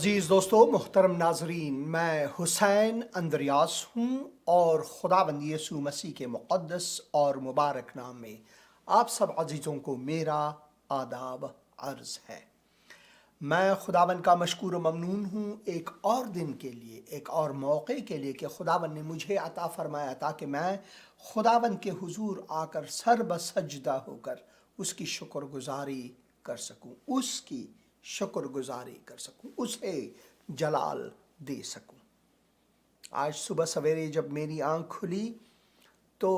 अज़ीज़ दोस्तों, मोहतरम नाजरीन, मैं हुसैन अंद्रयास हूँ और खुदावंद यीशु मसीह के मुक़द्दस और मुबारक नाम में आप सब अजीज़ों को मेरा आदाब अर्ज़ है। मैं खुदावन का मशकूर ममनून हूँ एक और दिन के लिए, एक और मौके के लिए कि खुदावन ने मुझे अता फरमाया ताकि मैं खुदावन के हुजूर आकर सर बसजदा होकर उसकी शुक्रगुजारी कर सकूँ, उसकी शुक्रगुजारी कर सकूँ, उसे जलाल दे सकूँ। आज सुबह सवेरे जब मेरी आँख खुली तो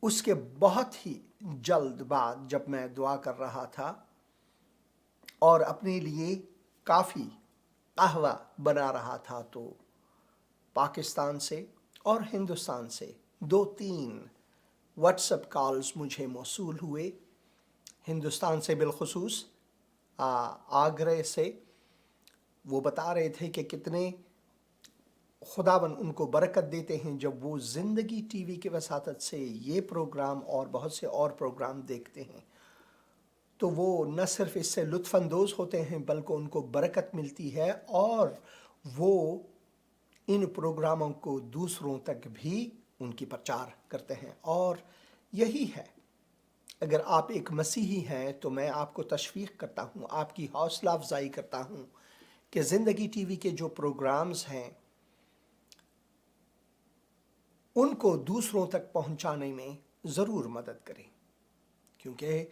उसके बहुत ही जल्द बाद जब मैं दुआ कर रहा था और अपने लिए काफ़ी कहवा बना रहा था तो पाकिस्तान से और हिंदुस्तान से 2-3 व्हाट्सएप कॉल्स मुझे मौसूल हुए। हिंदुस्तान से बिलखुसूस आगरे से वो बता रहे थे कि कितने खुदावन उनको बरकत देते हैं जब वो ज़िंदगी टीवी की वसातत से ये प्रोग्राम और बहुत से और प्रोग्राम देखते हैं तो वो न सिर्फ इससे लुत्फ़अंदोज़ होते हैं बल्कि उनको बरकत मिलती है और वो इन प्रोग्रामों को दूसरों तक भी उनकी प्रचार करते हैं। और यही है, अगर आप एक मसीही हैं तो मैं आपको तशवीक़ करता हूँ, आपकी हौसला अफजाई करता हूँ कि ज़िंदगी टीवी के जो प्रोग्राम्स हैं उनको दूसरों तक पहुँचाने में ज़रूर मदद करें, क्योंकि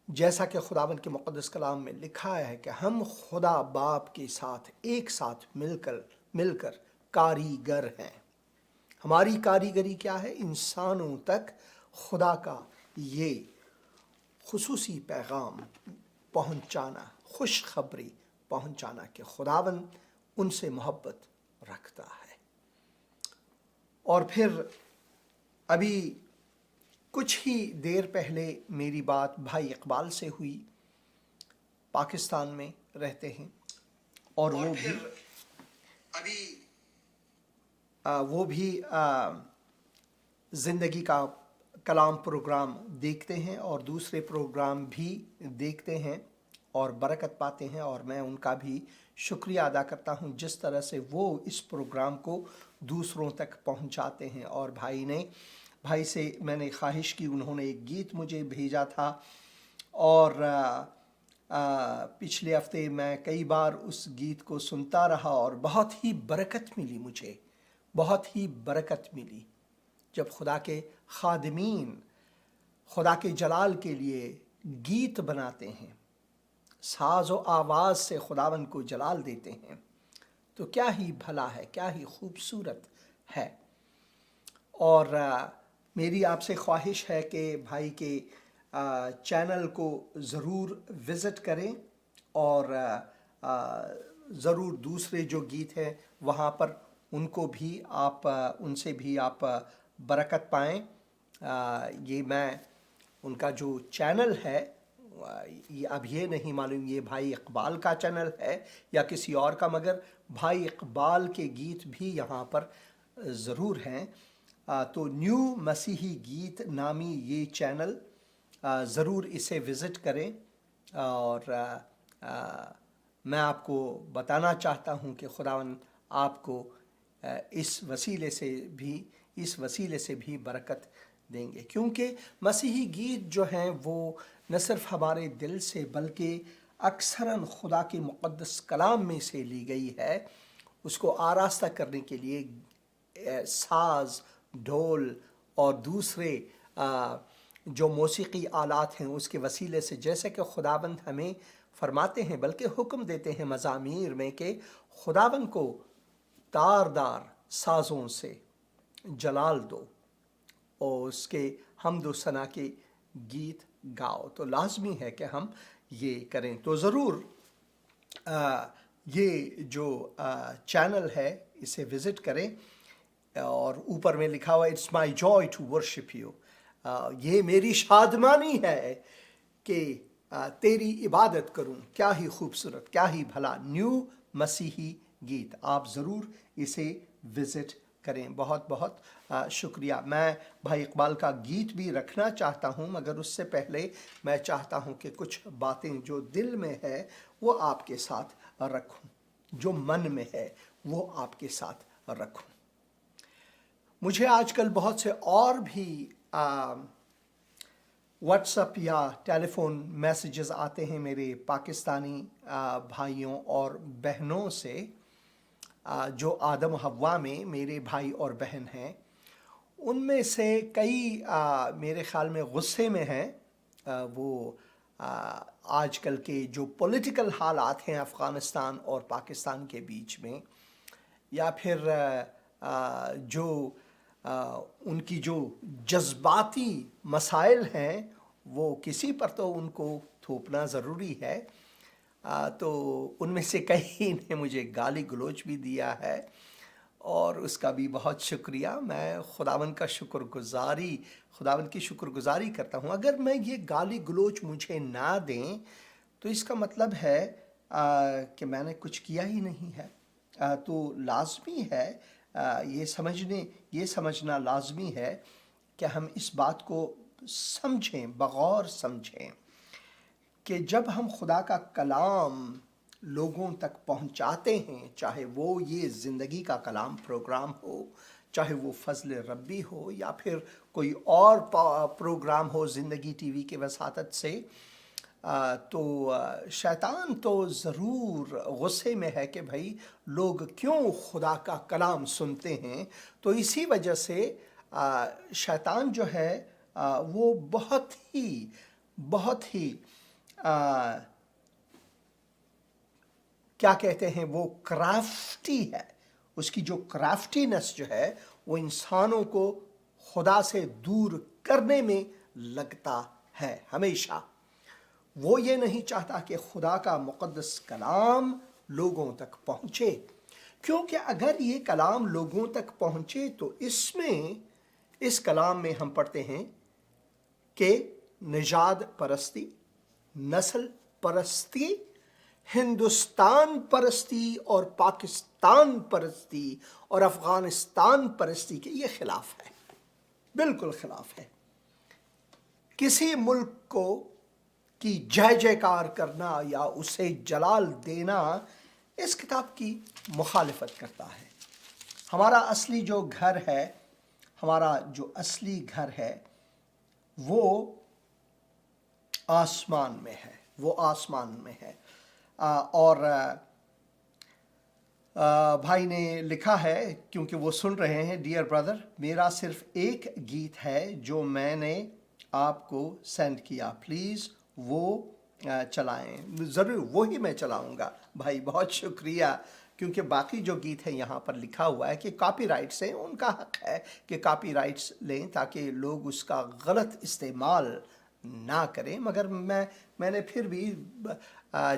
जैसा कि खुदावंद के मुक़द्दस कलाम में लिखा है कि हम खुदा बाप के साथ एक साथ मिलकर कारीगर हैं। हमारी कारीगरी क्या है? इंसानों तक खुदा का ये खुसूसी पैगाम पहुंचाना, खुशखबरी पहुंचाना कि खुदावंद उनसे मोहब्बत रखता है। और फिर अभी कुछ ही देर पहले मेरी बात भाई इकबाल से हुई, पाकिस्तान में रहते हैं और वो भी ज़िंदगी का कलाम प्रोग्राम देखते हैं और दूसरे प्रोग्राम भी देखते हैं और बरकत पाते हैं। और मैं उनका भी शुक्रिया अदा करता हूं जिस तरह से वो इस प्रोग्राम को दूसरों तक पहुंचाते हैं। और भाई से मैंने ख्वाहिश की, उन्होंने एक गीत मुझे भेजा था और पिछले हफ्ते मैं कई बार उस गीत को सुनता रहा और बहुत ही बरकत मिली, मुझे बहुत ही बरकत मिली जब खुदा के खादिमीन खुदा के जलाल के लिए गीत बनाते हैं, साज़ व आवाज़ से खुदावन को जलाल देते हैं, तो क्या ही भला है, क्या ही खूबसूरत है। और मेरी आपसे ख्वाहिश है कि भाई के चैनल को ज़रूर विज़िट करें और ज़रूर दूसरे जो गीत हैं वहाँ पर उनको भी उनसे भी आप बरकत पाएँ। ये मैं उनका जो चैनल है अब ये नहीं मालूम ये भाई इकबाल का चैनल है या किसी और का, मगर भाई इकबाल के गीत भी यहाँ पर ज़रूर हैं। तो न्यू मसीही गीत नामी ये चैनल, ज़रूर इसे विज़िट करें। और मैं आपको बताना चाहता हूँ कि खुदावन आपको इस वसीले से भी बरकत देंगे, क्योंकि मसीही गीत जो हैं वो न सिर्फ हमारे दिल से बल्कि अक्सरन खुदा के मुक़द्दस कलाम में से ली गई है। उसको आरास्ता करने के लिए साज़, ढोल और दूसरे जो मौसीकी आलात हैं उसके वसीले से, जैसे कि खुदावंद हमें फरमाते हैं बल्कि हुक्म देते हैं मज़ामीर में कि खुदावंद को तारदार साज़ों से जलाल दो और उसके हम्द व सना के गीत गाओ। तो लाजमी है कि हम ये करें। तो ज़रूर ये जो चैनल है इसे विज़िट करें। और ऊपर में लिखा हुआ it's my joy to worship you, ये मेरी शादमानी है कि तेरी इबादत करूं। क्या ही खूबसूरत, क्या ही भला न्यू मसीही गीत, आप ज़रूर इसे विज़िट کریں. بہت بہت شکریہ. میں بھائی اقبال کا گیت بھی رکھنا چاہتا ہوں، مگر اس سے پہلے میں چاہتا ہوں کہ کچھ باتیں جو دل میں ہے وہ آپ کے ساتھ رکھوں، جو من میں ہے وہ آپ کے ساتھ رکھوں. مجھے آج کل بہت سے اور بھی واٹس اپ یا ٹیلی فون میسیجز آتے ہیں میرے پاکستانی بھائیوں اور بہنوں سے، جو آدم و حوا میں میرے بھائی اور بہن ہیں. ان میں سے کئی میرے خیال میں غصے میں ہیں. وہ آج کل کے جو پولیٹیکل حالات ہیں افغانستان اور پاکستان کے بیچ میں، یا پھر جو ان کی جو جذباتی مسائل ہیں، وہ کسی پر تو ان کو تھوپنا ضروری ہے. تو ان میں سے کئی نے مجھے گالی گلوچ بھی دیا ہے، اور اس کا بھی بہت شکریہ. میں خداوند کی شکر گزاری کرتا ہوں. اگر میں یہ گالی گلوچ مجھے نہ دیں تو اس کا مطلب ہے کہ میں نے کچھ کیا ہی نہیں ہے. تو لازمی ہے یہ سمجھنا لازمی ہے کہ ہم اس بات کو سمجھیں، بغور سمجھیں، کہ جب ہم خدا کا کلام لوگوں تک پہنچاتے ہیں، چاہے وہ یہ زندگی کا کلام پروگرام ہو، چاہے وہ فضل ربی ہو، یا پھر کوئی اور پروگرام ہو زندگی ٹی وی کے وساطت سے، تو شیطان تو ضرور غصے میں ہے کہ بھائی لوگ کیوں خدا کا کلام سنتے ہیں. تو اسی وجہ سے شیطان جو ہے وہ بہت ہی کیا کہتے ہیں، وہ کرافٹی ہے. اس کی جو کرافٹینس جو ہے وہ انسانوں کو خدا سے دور کرنے میں لگتا ہے ہمیشہ. وہ یہ نہیں چاہتا کہ خدا کا مقدس کلام لوگوں تک پہنچے، کیونکہ اگر یہ کلام لوگوں تک پہنچے تو اس کلام میں ہم پڑھتے ہیں کہ نژاد پرستی، نسل پرستی، ہندوستان پرستی اور پاکستان پرستی اور افغانستان پرستی کے یہ خلاف ہے، بالکل خلاف ہے. کسی ملک کو کی جے جے کار کرنا یا اسے جلال دینا اس کتاب کی مخالفت کرتا ہے. ہمارا اصلی جو گھر ہے وہ آسمان میں ہے. اور بھائی نے لکھا ہے، کیونکہ وہ سن رہے ہیں، ڈیئر برادر، میرا صرف ایک گیت ہے جو میں نے آپ کو سینڈ کیا، پلیز وہ چلائیں. ضرور وہی میں چلاؤں گا بھائی. بہت شکریہ. کیونکہ باقی جو گیت ہیں یہاں پر لکھا ہوا ہے کہ کاپی رائٹس ہیں، ان کا حق ہے کہ کاپی رائٹس لیں تاکہ لوگ اس کا غلط استعمال نہ کریں. مگر میں نے پھر بھی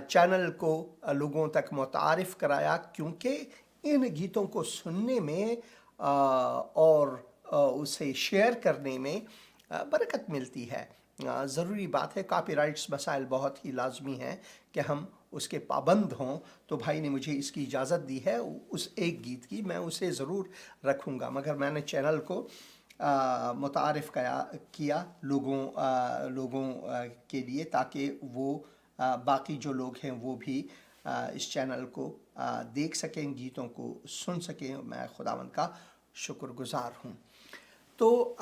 چینل کو لوگوں تک متعارف کرایا، کیونکہ ان گیتوں کو سننے میں اور اسے شیئر کرنے میں برکت ملتی ہے. ضروری بات ہے. کاپی رائٹس مسائل بہت ہی لازمی ہیں کہ ہم اس کے پابند ہوں. تو بھائی نے مجھے اس کی اجازت دی ہے اس ایک گیت کی، میں اسے ضرور رکھوں گا. مگر میں نے چینل کو متعارف کیا لوگوں کے لیے، تاکہ وہ باقی جو لوگ ہیں وہ بھی اس چینل کو دیکھ سکیں، گیتوں کو سن سکیں. میں خداوند کا شکر گزار ہوں. تو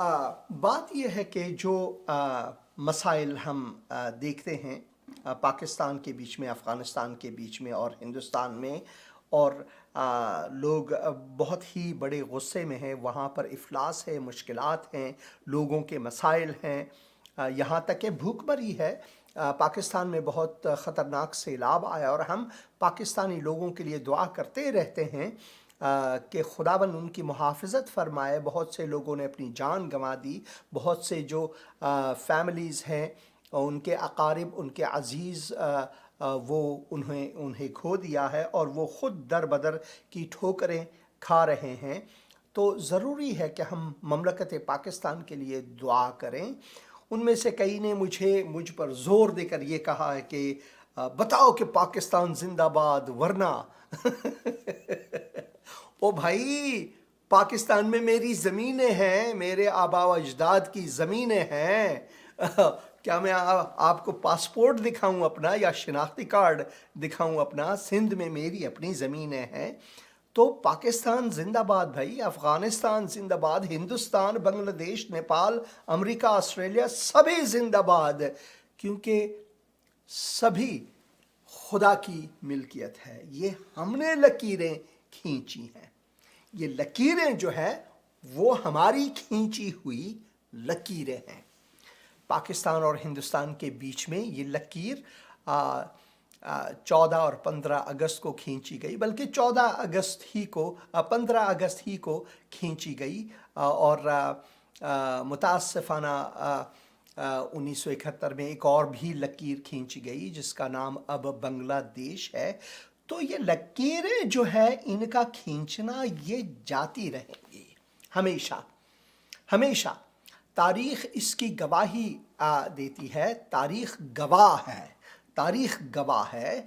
بات یہ ہے کہ جو مسائل ہم دیکھتے ہیں پاکستان کے بیچ میں، افغانستان کے بیچ میں اور ہندوستان میں، اور لوگ بہت ہی بڑے غصے میں ہیں. وہاں پر افلاس ہے، مشکلات ہیں، لوگوں کے مسائل ہیں، یہاں تک کہ بھوک مری ہے. پاکستان میں بہت خطرناک سیلاب آیا، اور ہم پاکستانی لوگوں کے لیے دعا کرتے رہتے ہیں کہ خداوند ان کی محافظت فرمائے. بہت سے لوگوں نے اپنی جان گنوا دی، بہت سے جو فیملیز ہیں، ان کے اقارب، ان کے عزیز، وہ انہیں کھو دیا ہے، اور وہ خود در بدر کی ٹھوکریں کھا رہے ہیں. تو ضروری ہے کہ ہم مملکت پاکستان کے لیے دعا کریں. ان میں سے کئی نے مجھ پر زور دے کر یہ کہا ہے کہ بتاؤ کہ پاکستان زندہ باد، ورنہ او بھائی، پاکستان میں میری زمینیں ہیں، میرے آبا و اجداد کی زمینیں ہیں۔ کیا میں آپ کو پاسپورٹ دکھاؤں اپنا یا شناختی کارڈ دکھاؤں اپنا؟ سندھ میں میری اپنی زمینیں ہیں۔ تو پاکستان زندہ باد بھائی، افغانستان زندہ باد، ہندوستان، بنگلہ دیش، نیپال، امریکہ، آسٹریلیا، سبھی زندہ باد، کیونکہ سبھی خدا کی ملکیت ہے۔ یہ ہم نے لکیریں کھینچی ہیں، یہ لکیریں جو ہے وہ ہماری کھینچی ہوئی لکیریں ہیں۔ پاکستان اور ہندوستان کے بیچ میں یہ لکیر 14 اور 15 اگست کو کھینچی گئی، بلکہ 15 اگست ہی کو کھینچی گئی، اور متاسفانہ 1971 میں ایک اور بھی لکیر کھینچی گئی جس کا نام اب بنگلہ دیش ہے۔ تو یہ لکیریں جو ہے ان کا کھینچنا یہ جاتی رہیں گی ہمیشہ ہمیشہ۔ تاریخ اس کی گواہی دیتی ہے، تاریخ گواہ ہے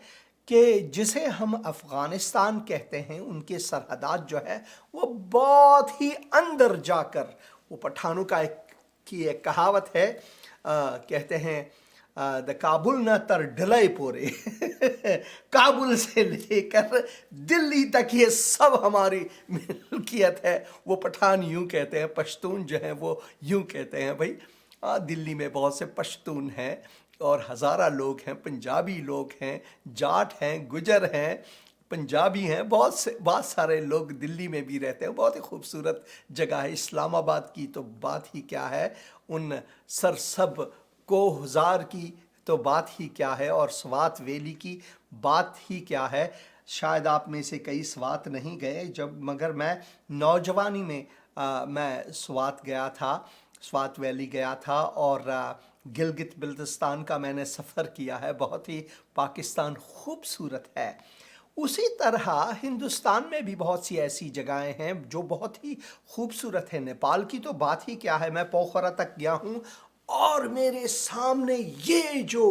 کہ جسے ہم افغانستان کہتے ہیں، ان کے سرحدات جو ہے وہ بہت ہی اندر جا کر، وہ پٹھانوں کی ایک کہاوت ہے، کہتے ہیں دا کابل نہ تر ڈلے پورے، کابل سے لے کر دلی تک یہ سب ہماری ملکیت ہے۔ وہ پٹھان یوں کہتے ہیں، پشتون جو ہیں وہ یوں کہتے ہیں بھائی، دلی میں بہت سے پشتون ہیں اور ہزارہ لوگ ہیں، پنجابی لوگ ہیں، جاٹ ہیں، گجر ہیں، پنجابی ہیں، بہت سارے لوگ دلی میں بھی رہتے ہیں۔ بہت ہی خوبصورت جگہ ہے۔ اسلام آباد کی تو بات ہی کیا ہے، ان سرسب کوہزار کی تو بات ہی کیا ہے، اور سوات ویلی کی بات ہی کیا ہے۔ شاید آپ میں سے کئی سوات نہیں گئے، مگر میں نوجوانی میں میں سوات گیا تھا، سوات ویلی گیا تھا، اور گلگت بلتستان کا میں نے سفر کیا ہے۔ بہت ہی پاکستان خوبصورت ہے۔ اسی طرح ہندوستان میں بھی بہت سی ایسی جگہیں ہیں جو بہت ہی خوبصورت ہیں۔ نیپال کی تو بات ہی کیا ہے، میں پوکھرا تک گیا ہوں، اور میرے سامنے یہ جو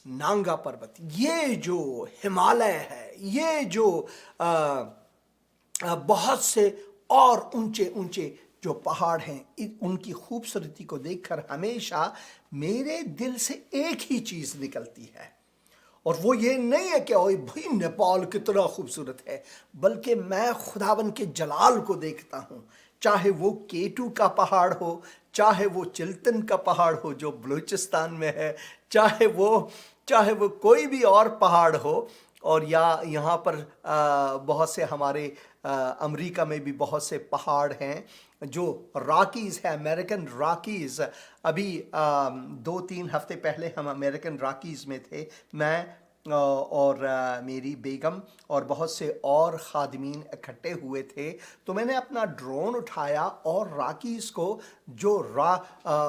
نانگا پروت، یہ جو ہمالیہ ہے، یہ جو بہت سے اور اونچے اونچے جو پہاڑ ہیں، ان کی خوبصورتی کو دیکھ کر ہمیشہ میرے دل سے ایک ہی چیز نکلتی ہے، اور وہ یہ نہیں ہے کہ اوہ بھائی نیپال کتنا خوبصورت ہے، بلکہ میں خداون کے جلال کو دیکھتا ہوں، چاہے وہ K2 کا پہاڑ ہو، چاہے وہ چلتن کا پہاڑ ہو جو بلوچستان میں ہے، چاہے وہ کوئی بھی اور پہاڑ ہو، اور یا یہاں پر بہت سے ہمارے امریکہ میں بھی بہت سے پہاڑ ہیں جو راکیز ہے، امریکن راکیز۔ ابھی 2-3 ہفتے پہلے ہم امریکن راکیز میں تھے، میں اور میری بیگم اور بہت سے اور خادمین اکٹھے ہوئے تھے، تو میں نے اپنا ڈرون اٹھایا اور راکیز کو، جو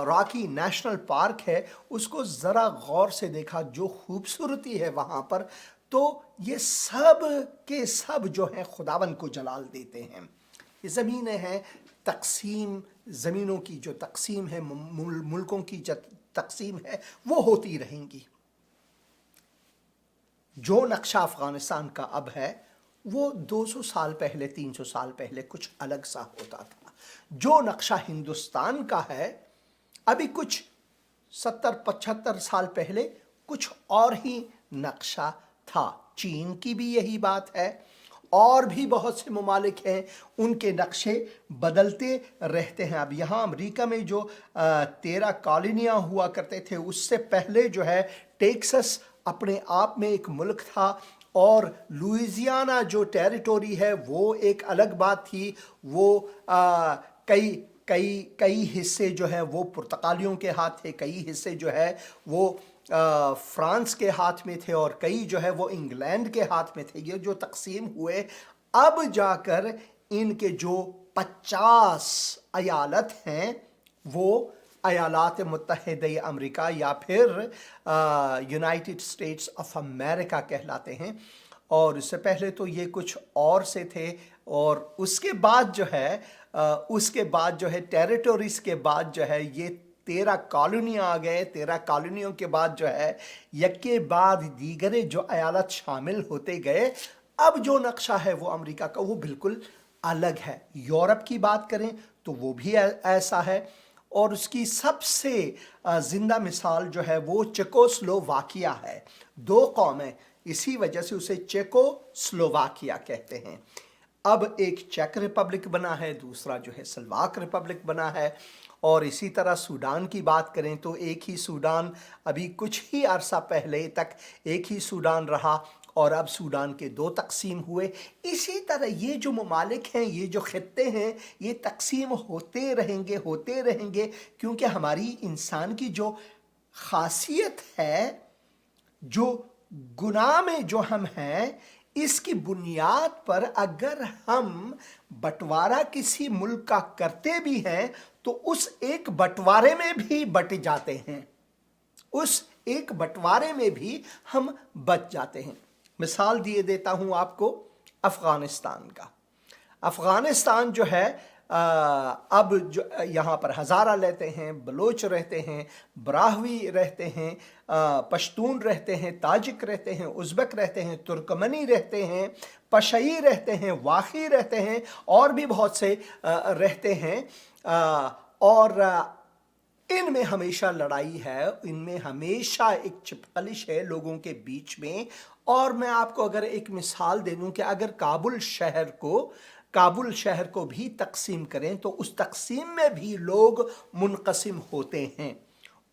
راکی نیشنل پارک ہے، اس کو ذرا غور سے دیکھا، جو خوبصورتی ہے وہاں پر۔ تو یہ سب کے سب جو ہیں خداون کو جلال دیتے ہیں۔ یہ زمینیں ہیں، تقسیم، زمینوں کی جو تقسیم ہے، ملکوں کی جو تقسیم ہے، وہ ہوتی رہیں گی۔ جو نقشہ افغانستان کا اب ہے وہ 200 سال پہلے، 300 سال پہلے کچھ الگ سا ہوتا تھا۔ جو نقشہ ہندوستان کا ہے ابھی کچھ 70-75 سال پہلے کچھ اور ہی نقشہ تھا۔ چین کی بھی یہی بات ہے، اور بھی بہت سے ممالک ہیں، ان کے نقشے بدلتے رہتے ہیں۔ اب یہاں امریکہ میں جو 13 کالونیاں ہوا کرتے تھے، اس سے پہلے جو ہے ٹیکسس اپنے آپ میں ایک ملک تھا، اور لوئیزیانا جو ٹیریٹوری ہے وہ ایک الگ بات تھی۔ وہ کئی حصے جو ہیں وہ پرتگالیوں کے ہاتھ تھے، کئی حصے جو ہے وہ فرانس کے ہاتھ میں تھے، اور کئی جو ہے وہ انگلینڈ کے ہاتھ میں تھے۔ یہ جو تقسیم ہوئے، اب جا کر ان کے جو 50 ایالت ہیں وہ ایالات متحدہ امریکہ یا پھر یونائٹڈ اسٹیٹس آف امریکہ کہلاتے ہیں، اور اس سے پہلے تو یہ کچھ اور سے تھے، اور اس کے بعد جو ہے ٹیریٹوریز کے بعد جو ہے یہ 13 کالونیاں آ گئے۔ 13 کالونیوں کے بعد جو ہے یک کے بعد دیگرے جو ایالت شامل ہوتے گئے۔ اب جو نقشہ ہے وہ امریکہ کا، وہ بالکل अलग है। यूरोप की बात करें तो वो भी ऐसा है, और उसकी सबसे जिंदा मिसाल जो है वो चेकोस्लोवाकिया है। दो कौमें, इसी वजह से उसे चेकोस्लोवाकिया कहते हैं। अब एक चेक रिपब्लिक बना है, दूसरा जो है स्लोवाक रिपब्लिक बना है। और इसी तरह सूडान की बात करें तो एक ही सूडान अभी कुछ ही अरसा पहले तक एक ही सूडान रहा, और अब सूडान के दो तकसीम हुए। इसी तरह ये जो ममालिक हैं, ये जो खित्ते हैं, ये तकसीम होते रहेंगे, क्योंकि हमारी इंसान की जो खासियत है, जो गुनाह में जो हम हैं, इसकी बुनियाद पर अगर हम बंटवारा किसी मुल्क का करते भी हैं तो उस एक बंटवारे में भी बट जाते हैं, उस एक बंटवारे में भी हम बच जाते हैं। मिसाल दिए देता हूं आपको अफगानिस्तान का। अफगानिस्तान जो है अब जो यहाँ पर हज़ारा रहते हैं, बलोच रहते हैं, ब्राहवी रहते हैं, पश्तून रहते हैं, ताजिक रहते हैं, उज़्बेक रहते हैं, तुर्कमनी रहते हैं, पशई रहते हैं, वाखी रहते हैं, और भी बहुत से रहते हैं। और इनमें हमेशा लड़ाई है, इनमें हमेशा एक चिपकलिश है लोगों के बीच में। और मैं आपको अगर एक मिसाल दे दूं कि अगर काबुल शहर को भी तकसीम करें तो उस तकसीम में भी लोग मुनक़सिम होते हैं।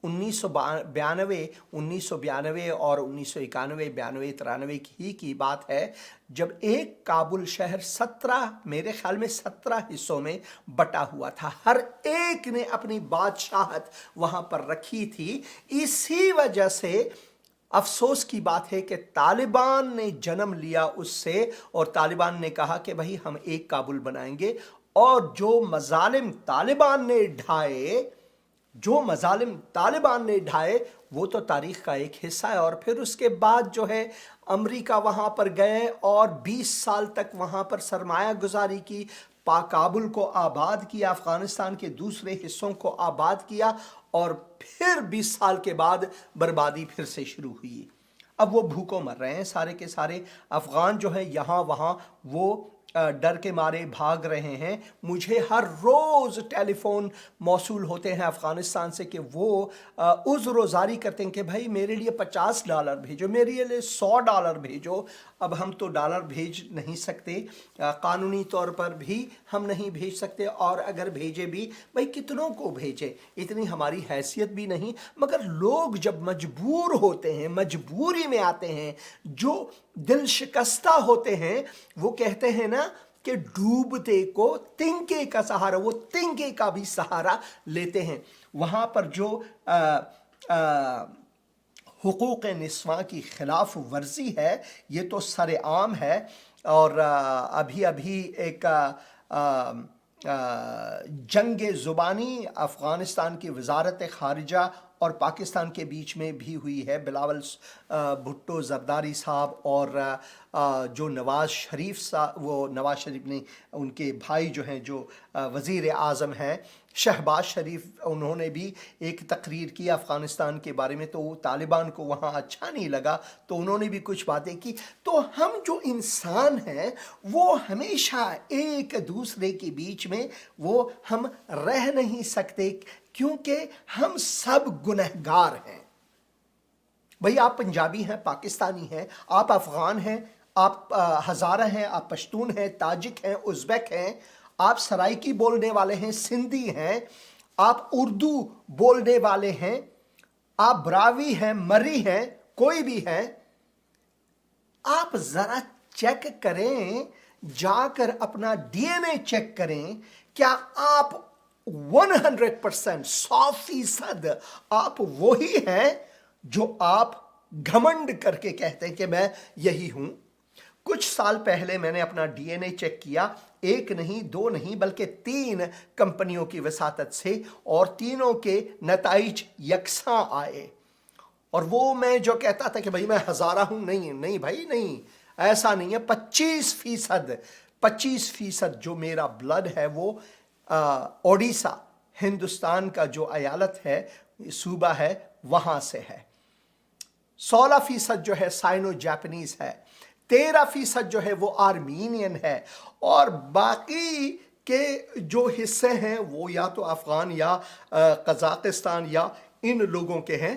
1992 और 1991, 92, 93 की बात है, जब एक काबुल शहर 17, मेरे ख्याल में 17 हिस्सों में बटा हुआ था। हर एक ने अपनी बादशाहत वहां पर रखी थी। इसी वजह से अफसोस की बात है कि तालिबान ने जन्म लिया उससे, और तालिबान ने कहा कि भाई हम एक काबुल बनाएंगे, और जो मजालिम तालिबान ने ढाए वो तो तारीख का एक हिस्सा है। और फिर उसके बाद जो है अमेरिका वहाँ पर गए और 20 साल तक वहाँ पर सरमाया गुजारी की, काबुल को आबाद किया, अफगानिस्तान के दूसरे हिस्सों को आबाद किया, और फिर 20 साल के बाद बर्बादी फिर से शुरू हुई। अब वो भूखों मर रहे हैं सारे के सारे अफगान जो है, यहाँ वहाँ वो डर के मारे भाग रहे हैं। मुझे हर रोज़ टेलीफोन मौसूल होते हैं अफ़गानिस्तान से कि वो उज़्र जारी करते हैं कि भाई मेरे लिए $50 भेजो, मेरे लिए $100 भेजो। अब हम तो डॉलर भेज नहीं सकते, कानूनी तौर पर भी हम नहीं भेज सकते, और अगर भेजे भी भाई कितनों को भेजे, इतनी हमारी हैसियत भी नहीं। मगर लोग जब मजबूर होते हैं, मजबूरी में आते हैं, जो दिल शिकस्ता होते हैं, वो कहते हैं ना कि डूबते को तिनके का सहारा, वो तिनके का भी सहारा लेते हैं। वहाँ पर जो हुकूक़ निस्वा की खिलाफ वर्जी है, ये तो सरेआम है। और अभी अभी एक जंग ज़ुबानी अफ़गानिस्तान की वज़ारत ख़ारिजा और पाकिस्तान के बीच में भी हुई है। बिलावल भुट्टो ज़रदारी साहब और जो नवाज़ शरीफ ने, उनके भाई जो हैं, जो वज़ीर आज़म हैं शहबाज शरीफ, उन्होंने भी एक तकरीर की अफ़गानिस्तान के बारे में। तो तालिबान को वहाँ अच्छा नहीं लगा, तो उन्होंने भी कुछ बातें की। तो हम जो इंसान हैं वो हमेशा एक दूसरे के बीच में वो हम रह नहीं सकते, क्योंकि हम सब गुनहगार हैं। भाई आप पंजाबी हैं, पाकिस्तानी हैं, आप अफ़गान हैं, आप हज़ारा हैं, आप पश्तून हैं, ताजिक हैं, उज़्बेक हैं, आप सराइकी बोलने वाले हैं, सिंधी हैं, आप उर्दू बोलने वाले हैं, आप ब्रावी हैं, मरी हैं, कोई भी हैं। आप ज़रा चेक करें, जाकर अपना डीएनए चेक करें, क्या आप 100%, 100% आप वही हैं जो आप घमंड करके कहते हैं कि मैं यही हूं। कुछ साल पहले मैंने अपना डीएनए चेक किया, एक नहीं, दो नहीं, बल्कि 3 कंपनियों की वसातत से, और तीनों के नताइज यकसां आए। और वो मैं जो कहता था कि भाई मैं हज़ारा हूं, नहीं भाई, नहीं, ऐसा नहीं है। 25% जो मेरा ब्लड है वो ओडिशा, हिंदुस्तान का जो अयालत है, सूबा है, वहां से है। 16% जो है साइनो जापानीज है, 13% جو ہے وہ آرمینین ہے، اور باقی کے جو حصے ہیں وہ یا تو افغان یا قزاقستان یا ان لوگوں کے ہیں۔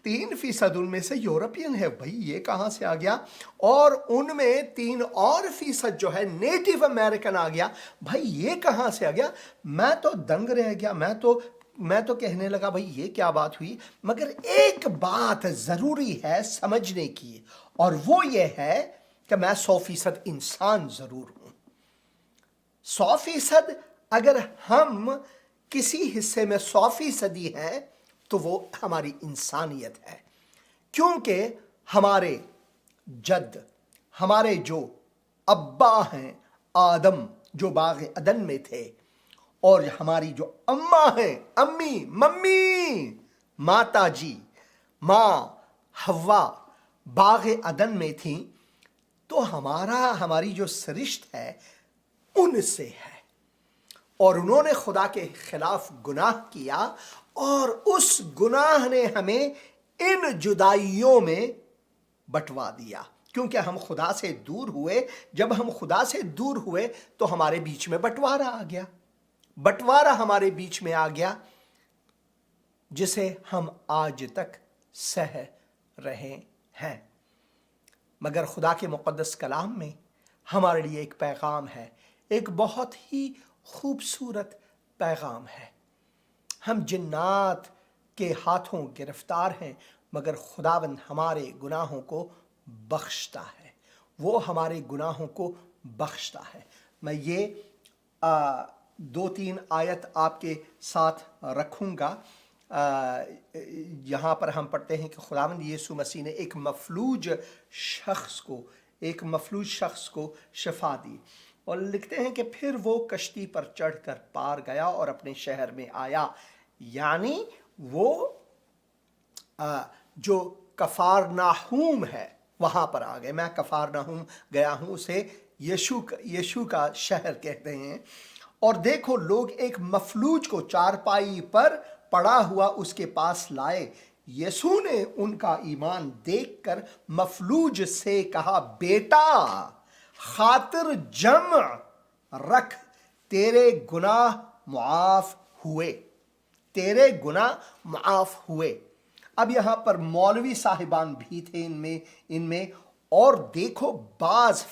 3% ان میں سے یورپین ہے۔ بھائی یہ کہاں سے آ گیا؟ اور ان میں 3% جو ہے نیٹو امریکن آ گیا۔ بھائی یہ کہاں سے آ گیا؟ میں تو دنگ رہ گیا، میں تو کہنے لگا بھائی یہ کیا بات ہوئی؟ مگر ایک بات ضروری ہے سمجھنے کی، اور وہ یہ ہے کہ میں 100% انسان ضرور ہوں۔ 100% اگر ہم کسی حصے میں 100% ہیں تو وہ ہماری انسانیت ہے، کیونکہ ہمارے جد، ہمارے جو ابا ہیں آدم جو باغ عدن میں تھے، اور ہماری جو اماں ہیں، ممی ماتا جی، ماں حوا باغ عدن میں تھیں، تو ہماری جو سرشت ہے ان سے ہے، اور انہوں نے خدا کے خلاف گناہ کیا، اور اس گناہ نے ہمیں ان جدائیوں میں بٹوا دیا، کیونکہ ہم خدا سے دور ہوئے۔ جب ہم خدا سے دور ہوئے تو ہمارے بیچ میں بٹوارا آ گیا، بٹوارا ہمارے بیچ میں آ گیا، جسے ہم آج تک سہ رہے ہیں۔ مگر خدا کے مقدس کلام میں ہمارے لیے ایک پیغام ہے، ایک بہت ہی خوبصورت پیغام ہے۔ ہم جنات کے ہاتھوں گرفتار ہیں، مگر خداوند ہمارے گناہوں کو بخشتا ہے، وہ ہمارے گناہوں کو بخشتا ہے۔ میں یہ 2-3 آیت آپ کے ساتھ رکھوں گا۔ یہاں پر ہم پڑھتے ہیں کہ خداوند یسوع مسیح نے ایک مفلوج شخص کو شفا دی، اور لکھتے ہیں کہ پھر وہ کشتی پر چڑھ کر پار گیا اور اپنے شہر میں آیا، یعنی وہ جو کفارناہوم ہے وہاں پر آ گئے۔ میں کفارناہوم گیا ہوں، اسے یشوع کا شہر کہتے ہیں۔ اور دیکھو لوگ ایک مفلوج کو چارپائی پر پڑا ہوا اس کے پاس لائے۔ یسوع نے ان کا ایمان دیکھ کر مفلوج سے کہا، بیٹا خاطر جمع رکھ، تیرے گناہ معاف ہوئے، تیرے گناہ معاف ہوئے۔ اب یہاں پر مولوی صاحبان بھی تھے ان میں، اور دیکھو بعض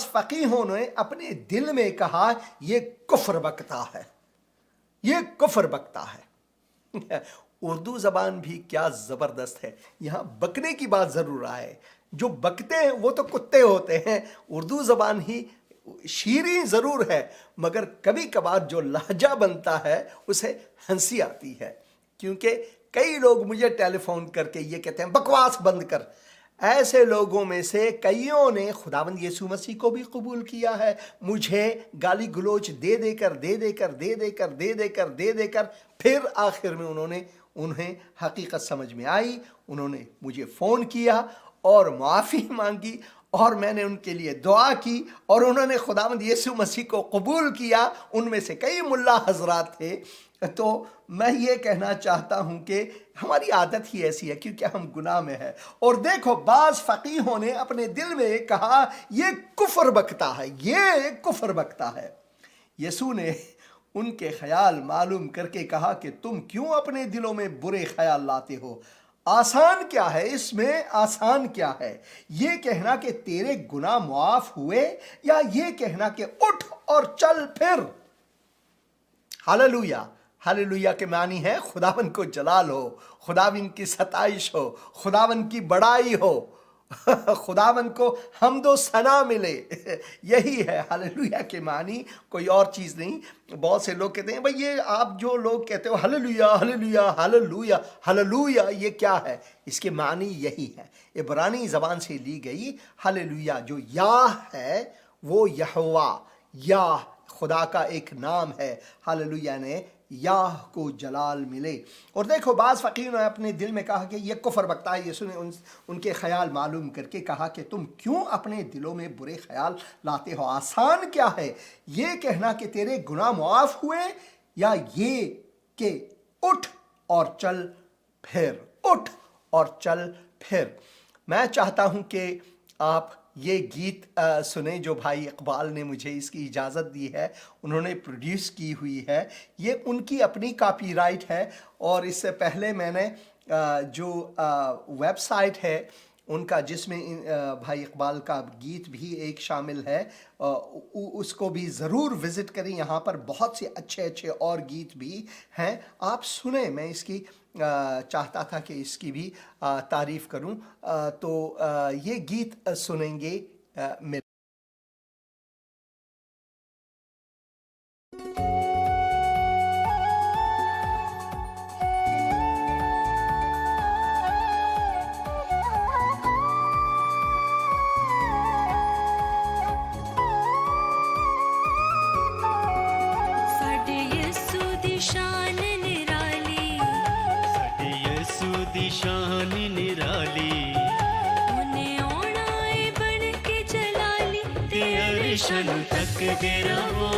فقیہوں نے اپنے دل میں کہا، یہ کفر بکتا ہے، یہ کفر بکتا ہے۔ اردو زبان بھی کیا زبردست ہے، یہاں بکنے کی بات ضرور آئے۔ جو بکتے ہیں وہ تو کتے ہوتے ہیں، اردو زبان ہی شیریں ضرور ہے، مگر کبھی کبھار جو لہجہ بنتا ہے اسے ہنسی آتی ہے، کیونکہ کئی لوگ مجھے ٹیلی فون کر کے یہ کہتے ہیں بکواس بند کر۔ ایسے لوگوں میں سے کئیوں نے خداوند یسوع مسیح کو بھی قبول کیا ہے، مجھے گالی گلوچ دے کر پھر آخر میں انہیں حقیقت سمجھ میں آئی، انہوں نے مجھے فون کیا اور معافی مانگی، اور میں نے ان کے لیے دعا کی، اور انہوں نے خداوند یسوع مسیح کو قبول کیا۔ ان میں سے کئی ملا حضرات تھے۔ تو میں یہ کہنا چاہتا ہوں کہ ہماری عادت ہی ایسی ہے، کیونکہ ہم گناہ میں ہیں۔ اور دیکھو بعض فقیہوں نے اپنے دل میں کہا، یہ کفر بکتا ہے، یہ کفر بکتا ہے۔ یسوع نے ان کے خیال معلوم کر کے کہا کہ تم کیوں اپنے دلوں میں برے خیال لاتے ہو؟ آسان کیا ہے اس میں؟ آسان کیا ہے یہ کہنا کہ تیرے گناہ معاف ہوئے، یا یہ کہنا کہ اٹھ اور چل پھر؟ ہاللویا! ہاللویا کے معنی ہے خداوند کو جلال ہو، خداوند کی ستائش ہو، خداوند کی بڑائی ہو، خداوند کو حمد و ثنا ملے۔ یہی ہے ہاللویا کے معنی، کوئی اور چیز نہیں۔ بہت سے لوگ کہتے ہیں بھئی یہ آپ جو لوگ کہتے ہو ہاللویا ہاللویا ہاللویا ہاللویا، یہ کیا ہے؟ اس کے معنی یہی ہے، عبرانی زبان سے لی گئی ہاللویا۔ جو یاہ ہے وہ یہوہ، یاہ خدا کا ایک نام ہے۔ ہاللویا نے یاہ کو جلال ملے۔ اور دیکھو بعض فقیروں نے اپنے دل میں کہا کہ یہ کفر بکتا ہے۔ یسوع نے ان کے خیال معلوم کر کے کہا کہ تم کیوں اپنے دلوں میں برے خیال لاتے ہو؟ آسان کیا ہے یہ کہنا کہ تیرے گناہ معاف ہوئے، یا یہ کہ اٹھ اور چل پھر؟ उठ और चल फिर। मैं चाहता हूं कि आप ये गीत सुने जो भाई इकबाल ने मुझे इसकी इजाज़त दी है, उन्होंने प्रोड्यूस की हुई है, ये उनकी अपनी कॉपीराइट है। और इससे पहले मैंने जो वेबसाइट है उनका, जिसमें भाई इकबाल का गीत भी एक शामिल है, उसको भी ज़रूर विज़िट करें। यहाँ पर बहुत से अच्छे अच्छे और गीत भी हैं, आप सुने। मैं इसकी चाहता था कि इसकी भी तारीफ़ करूं, तो ये गीत सुनेंगे मिल। ਸਾਡੇ ਯਿਸੂ ਦੀ ਸ਼ਾਨ ਨਿਰਾਲੀ, ਸਾਡੇ ਯਿਸੂ ਦੀ ਸ਼ਾਨ ਨਿਰਾਲੀ, ਉਹਨੇ ਆਉਣਾ ਏ ਬਣ ਕੇ ਜਲਾਲੀ, ਤੇ ਅਰਸ਼ਾਂ ਨੂੰ ਤੱਕਦੇ ਰਹੋ,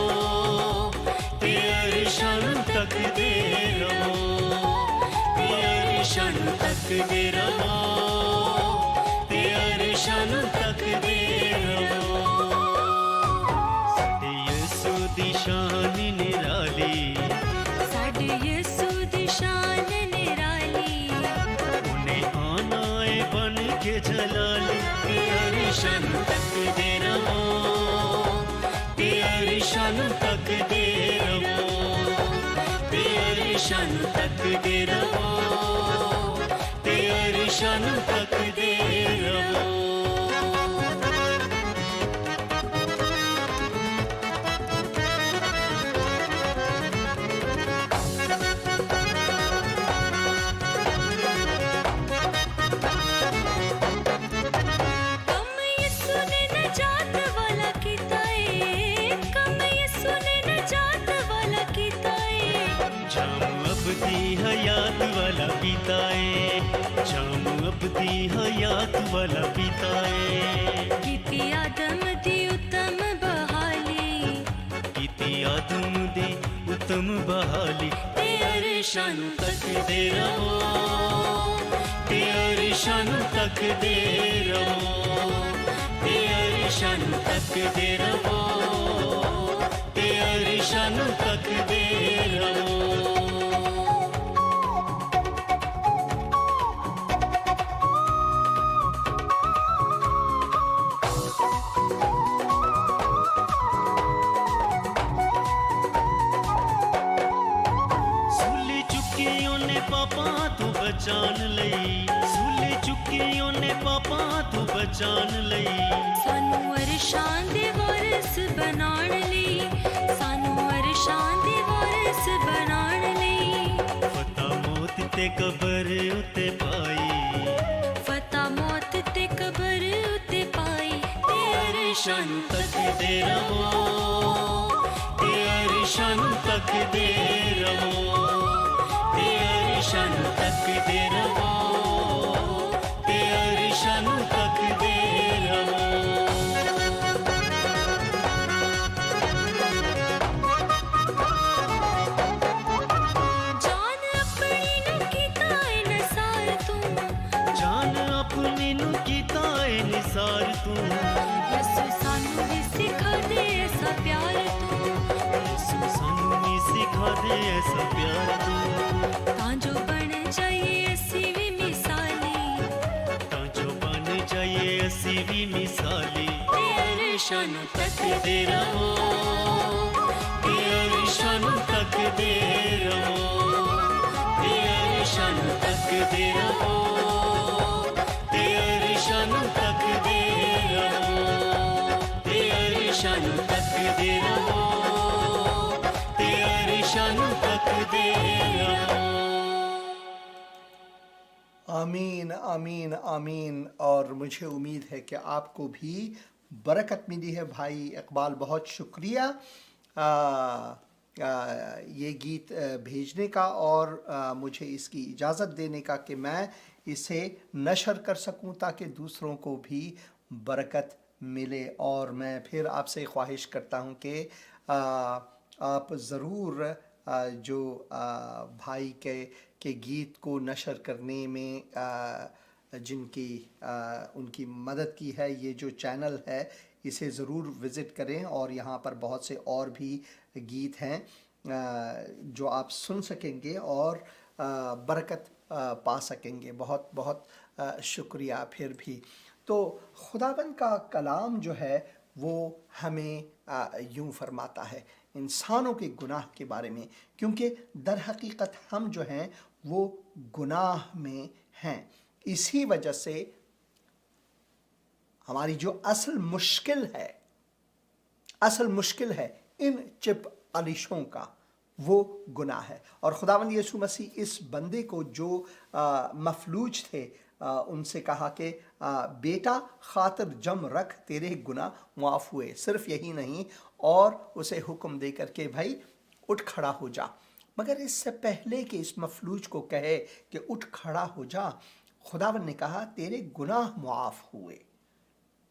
ਤੇ ਅਰਸ਼ਾਂ ਨੂੰ ਤੱਕਦੇ ਰਹੋ, ਤੇ ਅਰਸ਼ਾਂ ਨੂੰ ਤੱਕਦੇ ਰਹੋ, ਤੇ ਅਰਸ਼ਾਂ ਨੂੰ ਤੱਕਦੇ ਰਹੋ। ਸਾਡੇ ਯਿਸੂ ਦੀ ਸ਼ਾਨ ਨਿਰਾਲੀ, ਸਾਡੇ ਯਿਸੂ ਦੀ ਸ਼ਾਨ ਨਿਰਾਲੀ, ਉਹਨੇ ਆਉਣਾ ਏ ਬਣ ਕੇ ਜਲਾਲੀ, ਤੇ ਅਰਸ਼ਾਂ ਨੂੰ ਤੱਕਦੇ ਰਹੋ, ਤੇ ਅਰਸ਼ਾਂ ਨੂੰ ਤੱਕਦੇ ਰਹੋ, ਤੇ ਅਰਸ਼ਾਂ ਨੂੰ ਤੱਕਦੇ ਰਹੋ, ਤੇ ਅਰਸ਼ਾਂ ਨੂੰ ਤੱਕਦੇ ਰਹੋ। ਕੰਮ ਯਿਸੂ ਨੇ ਨਜਾਤ ਵਾਲਾ ਕੀਤਾ ਏ, ਕੰਮ ਯਿਸੂ ਨੇ ਨਜਾਤ ਵਾਲਾ ਕੀਤਾ ਏ, ਜਾਮ ਅਬਦੀ ਹਯਾਤ ਵਾਲਾ ਪੀਤਾ ਏ, ਜਾਮ ਅਬਦੀ ਹਯਾਤ ਵਾਲਾ ਪੀਤਾ ਏ, ਕੀਤੀ ਆਦਮ ਦੀ ਉਤਮ ਬਹਾਲੀ, ਕੀਤੀ ਆਦਮ ਦੀ ਉਤਮ ਬਹਾਲੀ, ਤੇ ਅਰਸ਼ਾਂ ਨੂੰ ਤੱਕਦੇ ਰਹੋ, ਤੇ ਅਰਸ਼ਾਂ ਨੂੰ ਤੱਕਦੇ ਰਹੋ, ਤੇ ਅਰਸ਼ਾਂ ਨੂੰ ਤੱਕਦੇ ਰਹੋ, ਤੇ ਅਰਸ਼ਾਂ ਨੂੰ ਤੱਕਦੇ ਰਹੋ। ਸੂਲੀ ਚੁੱਕੀ ਉਹਨੇ ਪਾਪਾਂ ਤੋਂ ਬਚਾਉਣ ਲਈ, ਸੂਲੀ ਚੁੱਕੀ ਉਹਨੇ ਪਾਪਾਂ ਤੋਂ ਬਚਾਉਣ ਲਈ, ਸਾਨੂੰ ਅਰਸ਼ਾਂ ਦੇ ਵਾਰਿਸ ਬਣਾਉਣ ਲਈ, ਸਾਨੂੰ ਅਰਸ਼ਾਂ ਦੇ ਵਾਰਿਸ ਬਣਾਉਣ ਲਈ, ਫਤਹ ਮੌਤ ਤੇ ਕਬਰ ਉਤੇ ਪਾਈ, ਫਤਹ ਮੌਤ ਤੇ ਕਬਰ ਉਤੇ ਪਾਈ, ਤੇ ਅਰਸ਼ਾਂ ਨੂੰ ਤੱਕਦੇ ਰਹੋ, ਤੇ ਅਰਸ਼ਾਂ ਨੂੰ ਤੱਕਦੇ ਰਹੋ, ਤੇ ਅਰਸ਼ਾਂ ਨੂੰ ਤੱਕਦੇ ਰਹੋ, ਤੇ ਅਰਸ਼ਾਂ ਨੂੰ ਤੱਕਦੇ ਰਹੋ। ਜਾਨ ਆਪਣੀ ਨੂੰ ਕੀਤਾ ਏ ਨਸਾਰ ਤੂੰ, ਜਾਨ ਆਪਣੀ ਨੂੰ ਕੀਤਾ ਏ ਨਿਸਾਰ ਤੂੰ, ਯਿਸੂ ਸਾਨੂੰ ਵੀ ਸਿਖਾ ਦੇ ਐਸਾ ਪਿਆਰ ਤੂੰ, ਯਿਸੂ ਸਾਨੂੰ ਵੀ ਸਿਖਾ ਦੇ ਐਸਾ ਪਿਆਰ ਤੂੰ, ਤਾਂ ਜੋ ਬਣ ਜਾਈਏ ਅਸੀਂ ਵੀ ਮਿਸਾਲੀ, ਤਾਂ ਜੋ ਬਣ ਜਾਈਏ ਅਸੀਂ ਵੀ ਮਿਸਾਲੀ, ਤੇ ਅਰਸ਼ਾਂ ਨੂੰ ਤੱਕਦੇ ਰਹੋ, ਤੇ ਅਰਸ਼ਾਂ ਨੂੰ ਤੱਕਦੇ ਰਹੋ, ਤੇ ਅਰਸ਼ਾਂ ਨੂੰ ਤੱਕਦੇ ਰਹੋ, ਤੇ ਅਰਸ਼ਾਂ ਨੂੰ ਤੱਕਦੇ ਰਹੋ, ਤੇ ਅਰਸ਼ਾਂ ਨੂੰ ਤੱਕਦੇ ਰਹੋ, ਤੇ ਅਰਸ਼ਾਂ ਨੂੰ ਤੱਕਦੇ ਰਹੋ। आमीन आमीन आमीन। और मुझे उम्मीद है कि आपको भी बरकत मिली है। भाई इकबाल, बहुत शुक्रिया ये गीत भेजने का और मुझे इसकी इजाज़त देने का कि मैं इसे नशर कर सकूं ताकि दूसरों को भी बरकत मिले। और मैं फिर आपसे ख्वाहिश करता हूं कि आप ज़रूर जो भाई के गीत को नशर करने में जिन की उनकी मदद की है, ये जो चैनल है इसे ज़रूर विज़िट करें, और यहाँ पर बहुत से और भी गीत हैं जो आप सुन सकेंगे और बरकत पा सकेंगे। बहुत बहुत शुक्रिया फिर भी। तो खुदाबंद का कलाम जो है वो हमें यूं फरमाता है इंसानों के गुनाह के बारे में, क्योंकि दर हकीकत हम जो हैं वो गुनाह में हैं। इसी वजह से हमारी जो असल मुश्किल है इन चिप आलिशों का, वो गुनाह है। और खुदावंद यीशु मसीह इस बंदे को जो मफलूज थे उनसे कहा कि बेटा खातिर जम रख, तेरे गुनाह मुआफ़ हुए। सिर्फ यही नहीं, और उसे हुक्म दे कर के भाई उठ खड़ा हो जा। मगर इससे पहले कि इस मफलूज को कहे कि उठ खड़ा हो जा, खुदावंद ने कहा तेरे गुनाह मुआफ़ हुए।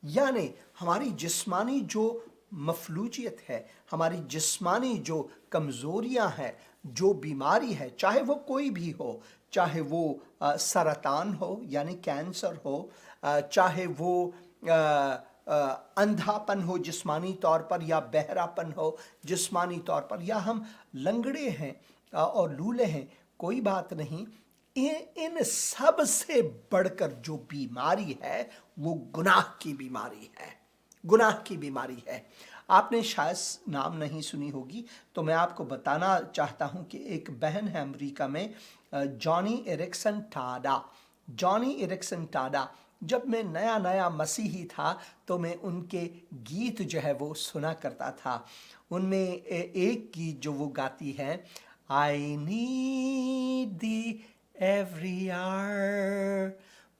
यानी हमारी जिस्मानी जो मफलूजियत है, हमारी जिस्मानी जो कमज़ोरियां हैं, जो बीमारी है, चाहे वो कोई भी हो, चाहे वो सरतान हो यानी कैंसर हो, चाहे वो अंधापन हो जिस्मानी तौर पर, या बहरापन हो जिस्मानी तौर पर, या हम लंगड़े हैं और लूले हैं, कोई बात नहीं। इन सब से बढ़कर जो बीमारी है वो गुनाह की बीमारी है। आपने शायद नाम नहीं सुनी होगी, तो मैं आपको बताना चाहता हूं कि एक बहन है अमेरिका में, जॉनी एरिक्सन टाडा। जब मैं नया मसीही था तो मैं उनके गीत जो है वो सुना करता था। उनमें एक गीत जो वो गाती है, I need the every hour,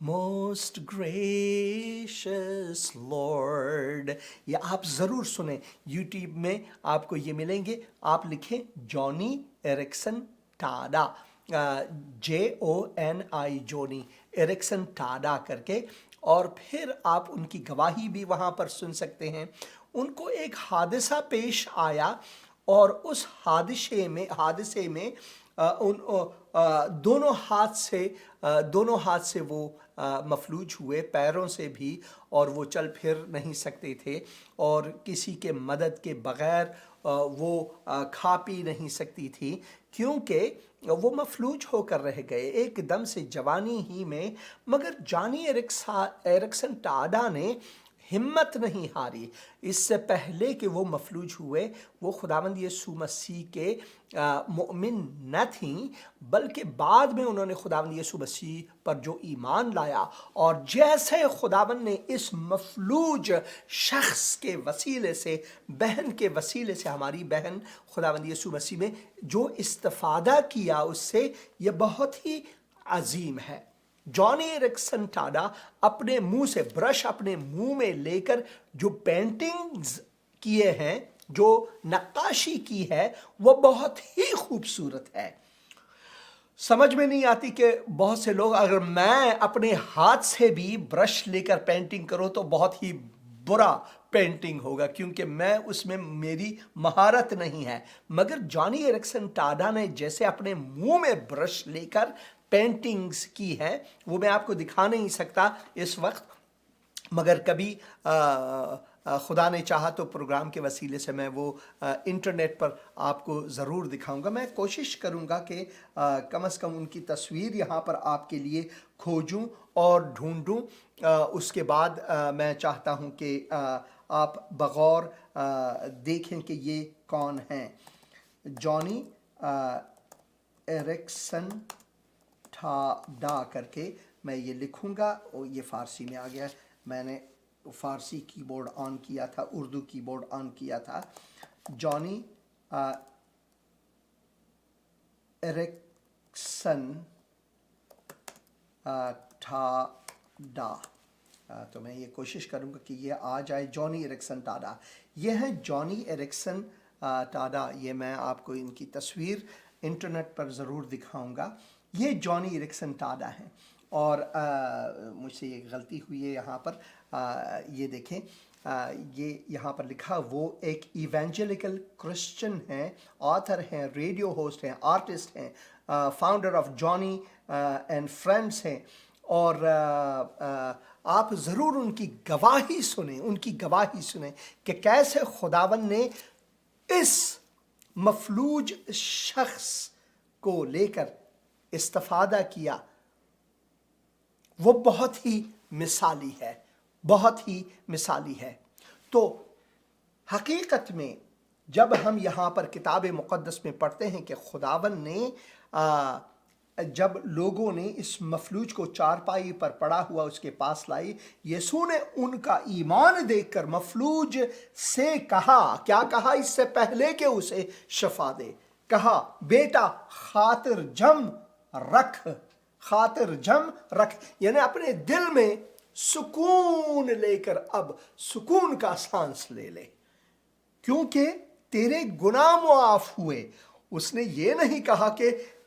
most gracious Lord। ये आप ज़रूर सुने, YouTube में आपको ये मिलेंगे। आप लिखें Joni Eareckson Tada, JONI Joni Eareckson Tada करके, और फिर आप उनकी गवाही भी वहाँ पर सुन सकते हैं। उनको एक हादसा पेश आया, और उस हादसे में दोनों हाथ से वो मफलूज हुए, पैरों से भी, और वो चल फिर नहीं सकते थे, और किसी के मदद के बगैर वो खा पी नहीं सकती थी, क्योंकि वो मफलूज होकर रह गए एकदम से जवानी ही में। मगर जॉनी एरिक्सन टाडा ने हिम्मत नहीं हारी। इससे पहले कि वो मफलूज हुए, वो खुदावंद यीशु मसीह के मोमिन न थीं, बल्कि बाद में उन्होंने खुदावंद यीशु मसीह पर जो ईमान लाया, और जैसे खुदावंद ने इस मफलूज शख्स के वसीले से, बहन के वसीले से, हमारी बहन खुदावंद यीशु मसीह में जो इस्तिफादा किया, उससे ये बहुत ही अजीम है। जॉनी एरिक्सन टाडा अपने मुंह से ब्रश अपने मुंह में लेकर जो पेंटिंग्स किए हैं, जो नक्काशी की है, वो बहुत ही खूबसूरत है। समझ में नहीं आती कि बहुत से लोग, अगर मैं अपने हाथ से भी ब्रश लेकर पेंटिंग करूं तो बहुत ही बुरा पेंटिंग होगा, क्योंकि मैं उसमें मेरी महारत नहीं है। मगर जॉनी एरिक्सन टाडा ने जैसे अपने मुंह में ब्रश लेकर पेंटिंग्स की है, वो मैं आपको दिखा नहीं सकता इस वक्त, मगर कभी खुदा ने चाहा तो प्रोग्राम के वसीले से मैं वो इंटरनेट पर आपको ज़रूर दिखाऊंगा। मैं कोशिश करूंगा कि कम से कम उनकी तस्वीर यहाँ पर आपके लिए खोजूं और ढूंढूं। उसके बाद मैं चाहता हूँ कि आप बगौर देखें कि ये कौन हैं। जॉनी एरिक्सन टाडा करके मैं ये लिखूंगा, और ये फ़ारसी में आ गया। मैंने फ़ारसी कीबोर्ड ऑन किया था, उर्दू कीबोर्ड ऑन किया था। जॉनी एरिक्सन टाडा, तो मैं ये कोशिश करूंगा कि ये आ जाए। जॉनी एरिक्सन टाडा, ये है जॉनी एरिक्सन टाडा। ये मैं आपको इनकी तस्वीर इंटरनेट पर ज़रूर दिखाऊंगा। ये जॉनी एरिक्सन टाडा हैं, और मुझसे ये गलती हुई है यहाँ पर। ये देखें, ये यहाँ पर लिखा, वो एक इवेंजेलिकल क्रिश्चियन हैं, ऑथर हैं, रेडियो होस्ट हैं, आर्टिस्ट हैं, founder of Johnny and friends हैं, और आप ज़रूर उनकी गवाही सुने कि कैसे खुदावन ने इस मफलूज शख्स को लेकर इस्तिफादा किया। वो बहुत ही मिसाली है। तो हकीकत में जब हम यहाँ पर किताब मुक़द्दस में पढ़ते हैं कि खुदावन ने जब लोगों ने इस मफलूज को चारपाई पर पड़ा हुआ उसके पास लाई, यीशु ने उनका ईमान देखकर मफलूज से कहा, क्या कहा इससे पहले कि उसे शफा दे? कहा, बेटा खातिर जम रख, यानी अपने दिल में सुकून लेकर अब सुकून का सांस ले ले, क्योंकि तेरे गुनाह मुआफ हुए। उसने ये नहीं कहा कि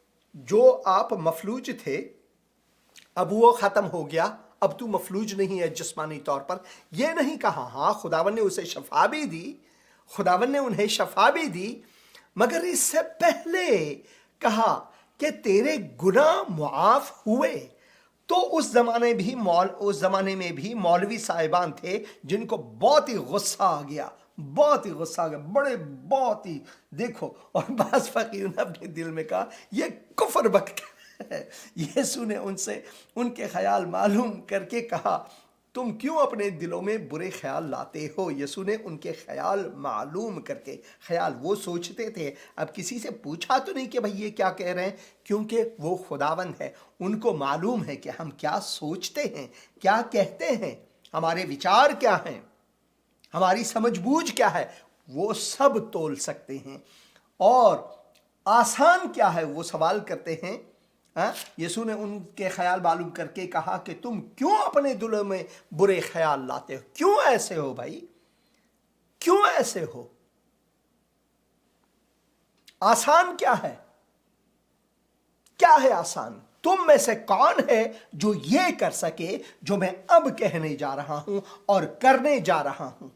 जो आप मफलूज थे अब वो ख़त्म हो गया, अब तू मफलूज नहीं है जिस्मानी तौर पर, ये नहीं कहा। हाँ, खुदावन ने उसे शफा भी दी, खुदावन ने उन्हें शफा भी दी, मगर इससे पहले कहा कि तेरे गुनाह मुआफ हुए। तो उस ज़माने में भी मौलवी साहिबान थे जिनको बहुत ही गुस्सा आ गया, बहुत ही देखो, और बास फकीर ने अपने दिल में कहा ये कुफर बकता है। यीशु ने उनसे उनके ख्याल मालूम करके कहा, तुम क्यों अपने दिलों में बुरे ख्याल लाते हो? यीशु ने उनके ख्याल मालूम करके, ख्याल वो सोचते थे, अब किसी से पूछा तो नहीं कि भाई ये क्या कह रहे हैं, क्योंकि वो खुदावंद है, उनको मालूम है कि हम क्या सोचते हैं, क्या कहते हैं, हमारे विचार क्या हैं, हमारी समझबूझ क्या है, वो सब तोल सकते हैं। और आसान क्या है वो सवाल करते हैं। यीशु ने उनके ख्याल मालूम करके कहा कि तुम क्यों अपने दिलों में बुरे ख्याल लाते हो? क्यों ऐसे हो भाई, क्यों ऐसे हो? आसान क्या है? क्या है आसान? तुम में से कौन है जो ये कर सके जो मैं अब कहने जा रहा हूं और करने जा रहा हूं?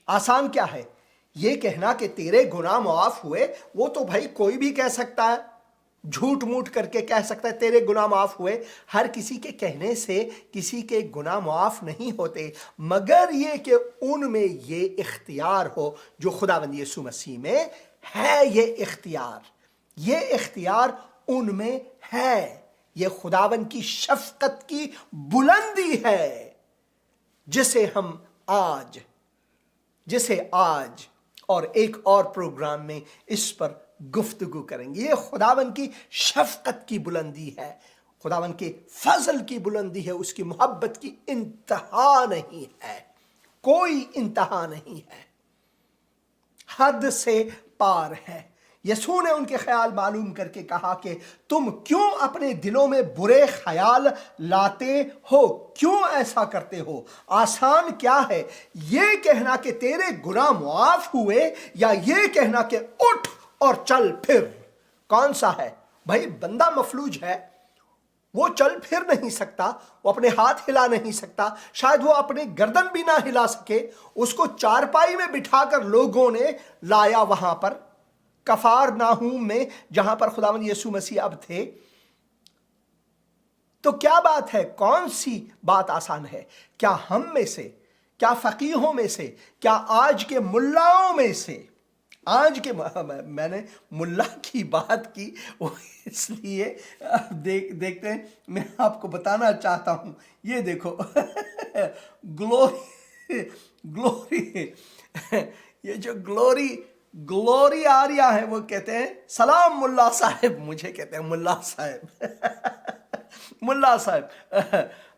आसान क्या है? ये कहना कि तेरे गुनाह माफ हुए, वो तो भाई कोई भी कह सकता है, झूठ मूठ करके कह सकता है तेरे गुनाह माफ हुए। हर किसी के कहने से किसी के गुनाह माफ नहीं होते, मगर ये कि उनमें ये इख्तियार हो जो खुदावंद यीशु मसीह में है। ये इख्तियार उनमें है। ये खुदावंद की शफकत की बुलंदी है जिसे आज और एक और प्रोग्राम में इस पर गुफ्तगू करेंगे। ये खुदावन की शफकत की बुलंदी है, खुदावन के फजल की बुलंदी है, उसकी मोहब्बत की इंतहा नहीं है, कोई इंतहा नहीं है, हद से पार है। यीशु ने उनके ख्याल मालूम करके कहा कि तुम क्यों अपने दिलों में बुरे ख्याल लाते हो, क्यों ऐसा करते हो? आसान क्या है, ये कहना कि तेरे गुनाह मुआफ हुए या ये कहना कि उठ और चल फिर? कौन सा है भाई? बंदा मफलूज है, वो चल फिर नहीं सकता, वो अपने हाथ हिला नहीं सकता, शायद वो अपने गर्दन भी ना हिला सके। उसको चारपाई में बिठाकर लोगों ने लाया वहां पर कफरनहूम में, जहां पर खुदावंद यीशु मसीह अब थे। तो क्या बात है, कौन सी बात आसान है? क्या हम में से, क्या फकीहों में से, क्या आज के मुल्लाओं में से, मैंने मुल्ला की बात की वो इसलिए देखते हैं, मैं आपको बताना चाहता हूं, ये देखो ग्लोरी ये जो ग्लोरी आर्या है, वो कहते हैं सलाम मुल्ला साहब, मुझे कहते हैं मुल्ला साहब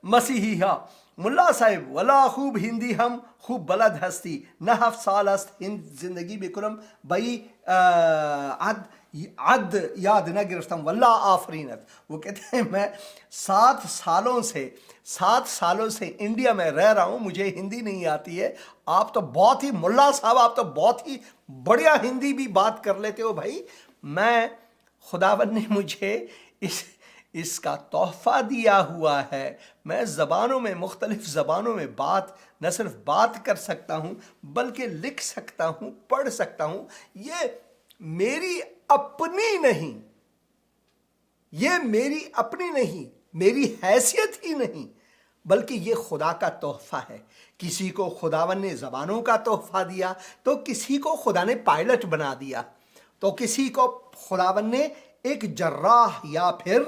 मसीहिया मुल्ला साहब, वला खूब हिंदी हम खूब बलद हस्ती, नहफ साल हस्त हिंद जिंदगी बिकुरम भाई अद याद न गिरफ्तम वल्ला आफरीनत। वो कहते हैं मैं 7 सालों से इंडिया में रह रहा हूँ, मुझे हिंदी नहीं आती है। आप तो बहुत ही मुल्ला साहब, आप तो बहुत ही बढ़िया हिंदी भी बात कर लेते हो भाई। मैं खुदावन ने मुझे इसका तोहफा दिया हुआ है, मैं ज़बानों में, मुख्तलिफ ज़बानों में न सिर्फ बात कर सकता हूँ बल्कि लिख सकता हूँ, पढ़ सकता हूँ। ये मेरी अपनी नहीं, یہ میری اپنی نہیں، میری حیثیت ہی نہیں، بلکہ یہ خدا کا تحفہ ہے۔ کسی کو خداوند نے زبانوں کا تحفہ دیا تو کسی کو خدا نے پائلٹ بنا دیا، تو کسی کو خداوند نے ایک جراح یا پھر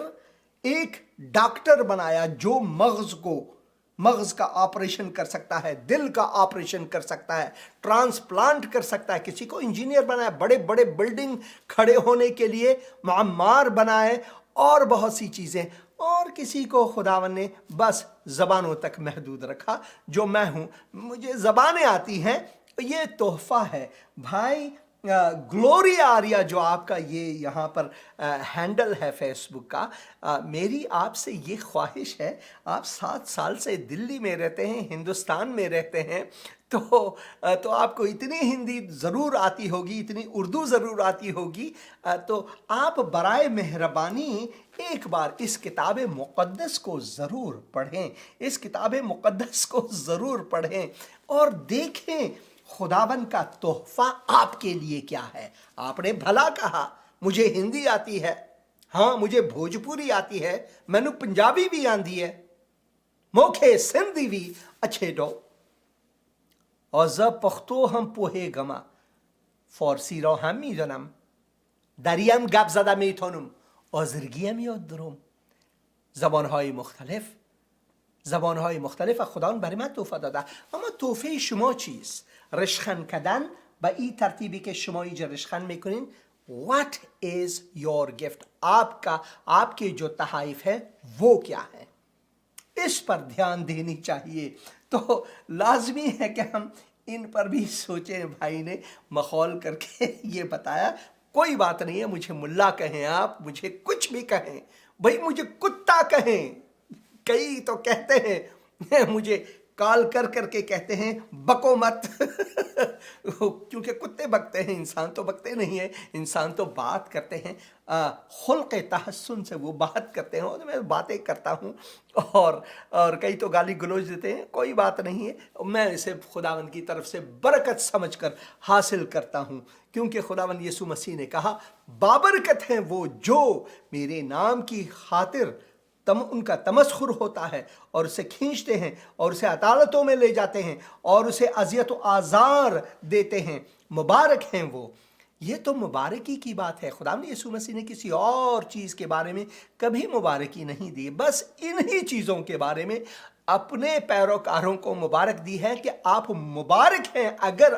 ایک ڈاکٹر بنایا جو مغز کا آپریشن کر سکتا ہے، دل کا آپریشن کر سکتا ہے، ٹرانسپلانٹ کر سکتا ہے۔ کسی کو انجینئر بنایا، بڑے بڑے بلڈنگ کھڑے ہونے کے لیے معمار بنائے اور بہت سی چیزیں، اور کسی کو خداوند نے بس زبانوں تک محدود رکھا۔ جو میں ہوں، مجھے زبانیں آتی ہیں، یہ تحفہ ہے۔ بھائی گلوری آریا جو آپ کا یہ یہاں پر ہینڈل ہے فیس بک کا، میری آپ سے یہ خواہش ہے، آپ 7 سال سے دلی میں رہتے ہیں، ہندوستان میں رہتے ہیں، تو آپ کو اتنی ہندی ضرور آتی ہوگی، اتنی اردو ضرور آتی ہوگی، تو آپ برائے مہربانی ایک بار اس کتاب مقدس کو ضرور پڑھیں، اس کتاب مقدس کو ضرور پڑھیں اور دیکھیں خداوند کا تحفہ آپ کے لیے کیا ہے۔ آپ نے بھلا کہا مجھے ہندی آتی ہے، ہاں مجھے بھوجپوری آتی ہے، میں نے پنجابی بھی آندی ہے، موکھے سندھی بھی اچھے ڈو، اور ز پختو ہم پوہے گما فارسی رو هم میدونم، دریم گپ زدم میتونم، آذرگیم یاد دارم. زبانهای مختلف خداوند برای من تحفه داده، اما تحفه شما چیست؟ رشخند کردن به این ترتیبی که شما اینجا رشخند میکنین. What is your gift؟ آپ کے جو تحائف ہے وہ کیا ہے؟ اس پر دھیان دینی چاہیے۔ تو لازمی ہے کہ ہم ان پر بھی سوچیں۔ بھائی نے مخول کر کے یہ بتایا، کوئی بات نہیں ہے، مجھے ملا کہیں، آپ مجھے کچھ بھی کہیں، بھائی مجھے کتا کہیں، کئی تو کہتے ہیں، مجھے کال کر کے کہتے ہیں بکو مت، کیونکہ کتے بکتے ہیں، انسان تو بکتے نہیں ہیں، انسان تو بات کرتے ہیں، خلق تحسن سے وہ بات کرتے ہیں، اور میں باتیں کرتا ہوں اور کئی تو گالی گلوچ دیتے ہیں، کوئی بات نہیں ہے، میں اسے خداوند کی طرف سے برکت سمجھ کر حاصل کرتا ہوں، کیونکہ خداوند یسوع مسیح نے کہا بابرکت ہیں وہ جو میرے نام کی خاطر ان کا تمسخر ہوتا ہے اور اسے کھینچتے ہیں اور اسے عدالتوں میں لے جاتے ہیں اور اسے اذیت و آزار دیتے ہیں، مبارک ہیں وہ۔ یہ تو مبارکی کی بات ہے۔ خدا یسوع مسیح نے کسی اور چیز کے بارے میں کبھی مبارکی نہیں دی، بس انہی چیزوں کے بارے میں اپنے پیروکاروں کو مبارک دی ہے کہ آپ مبارک ہیں اگر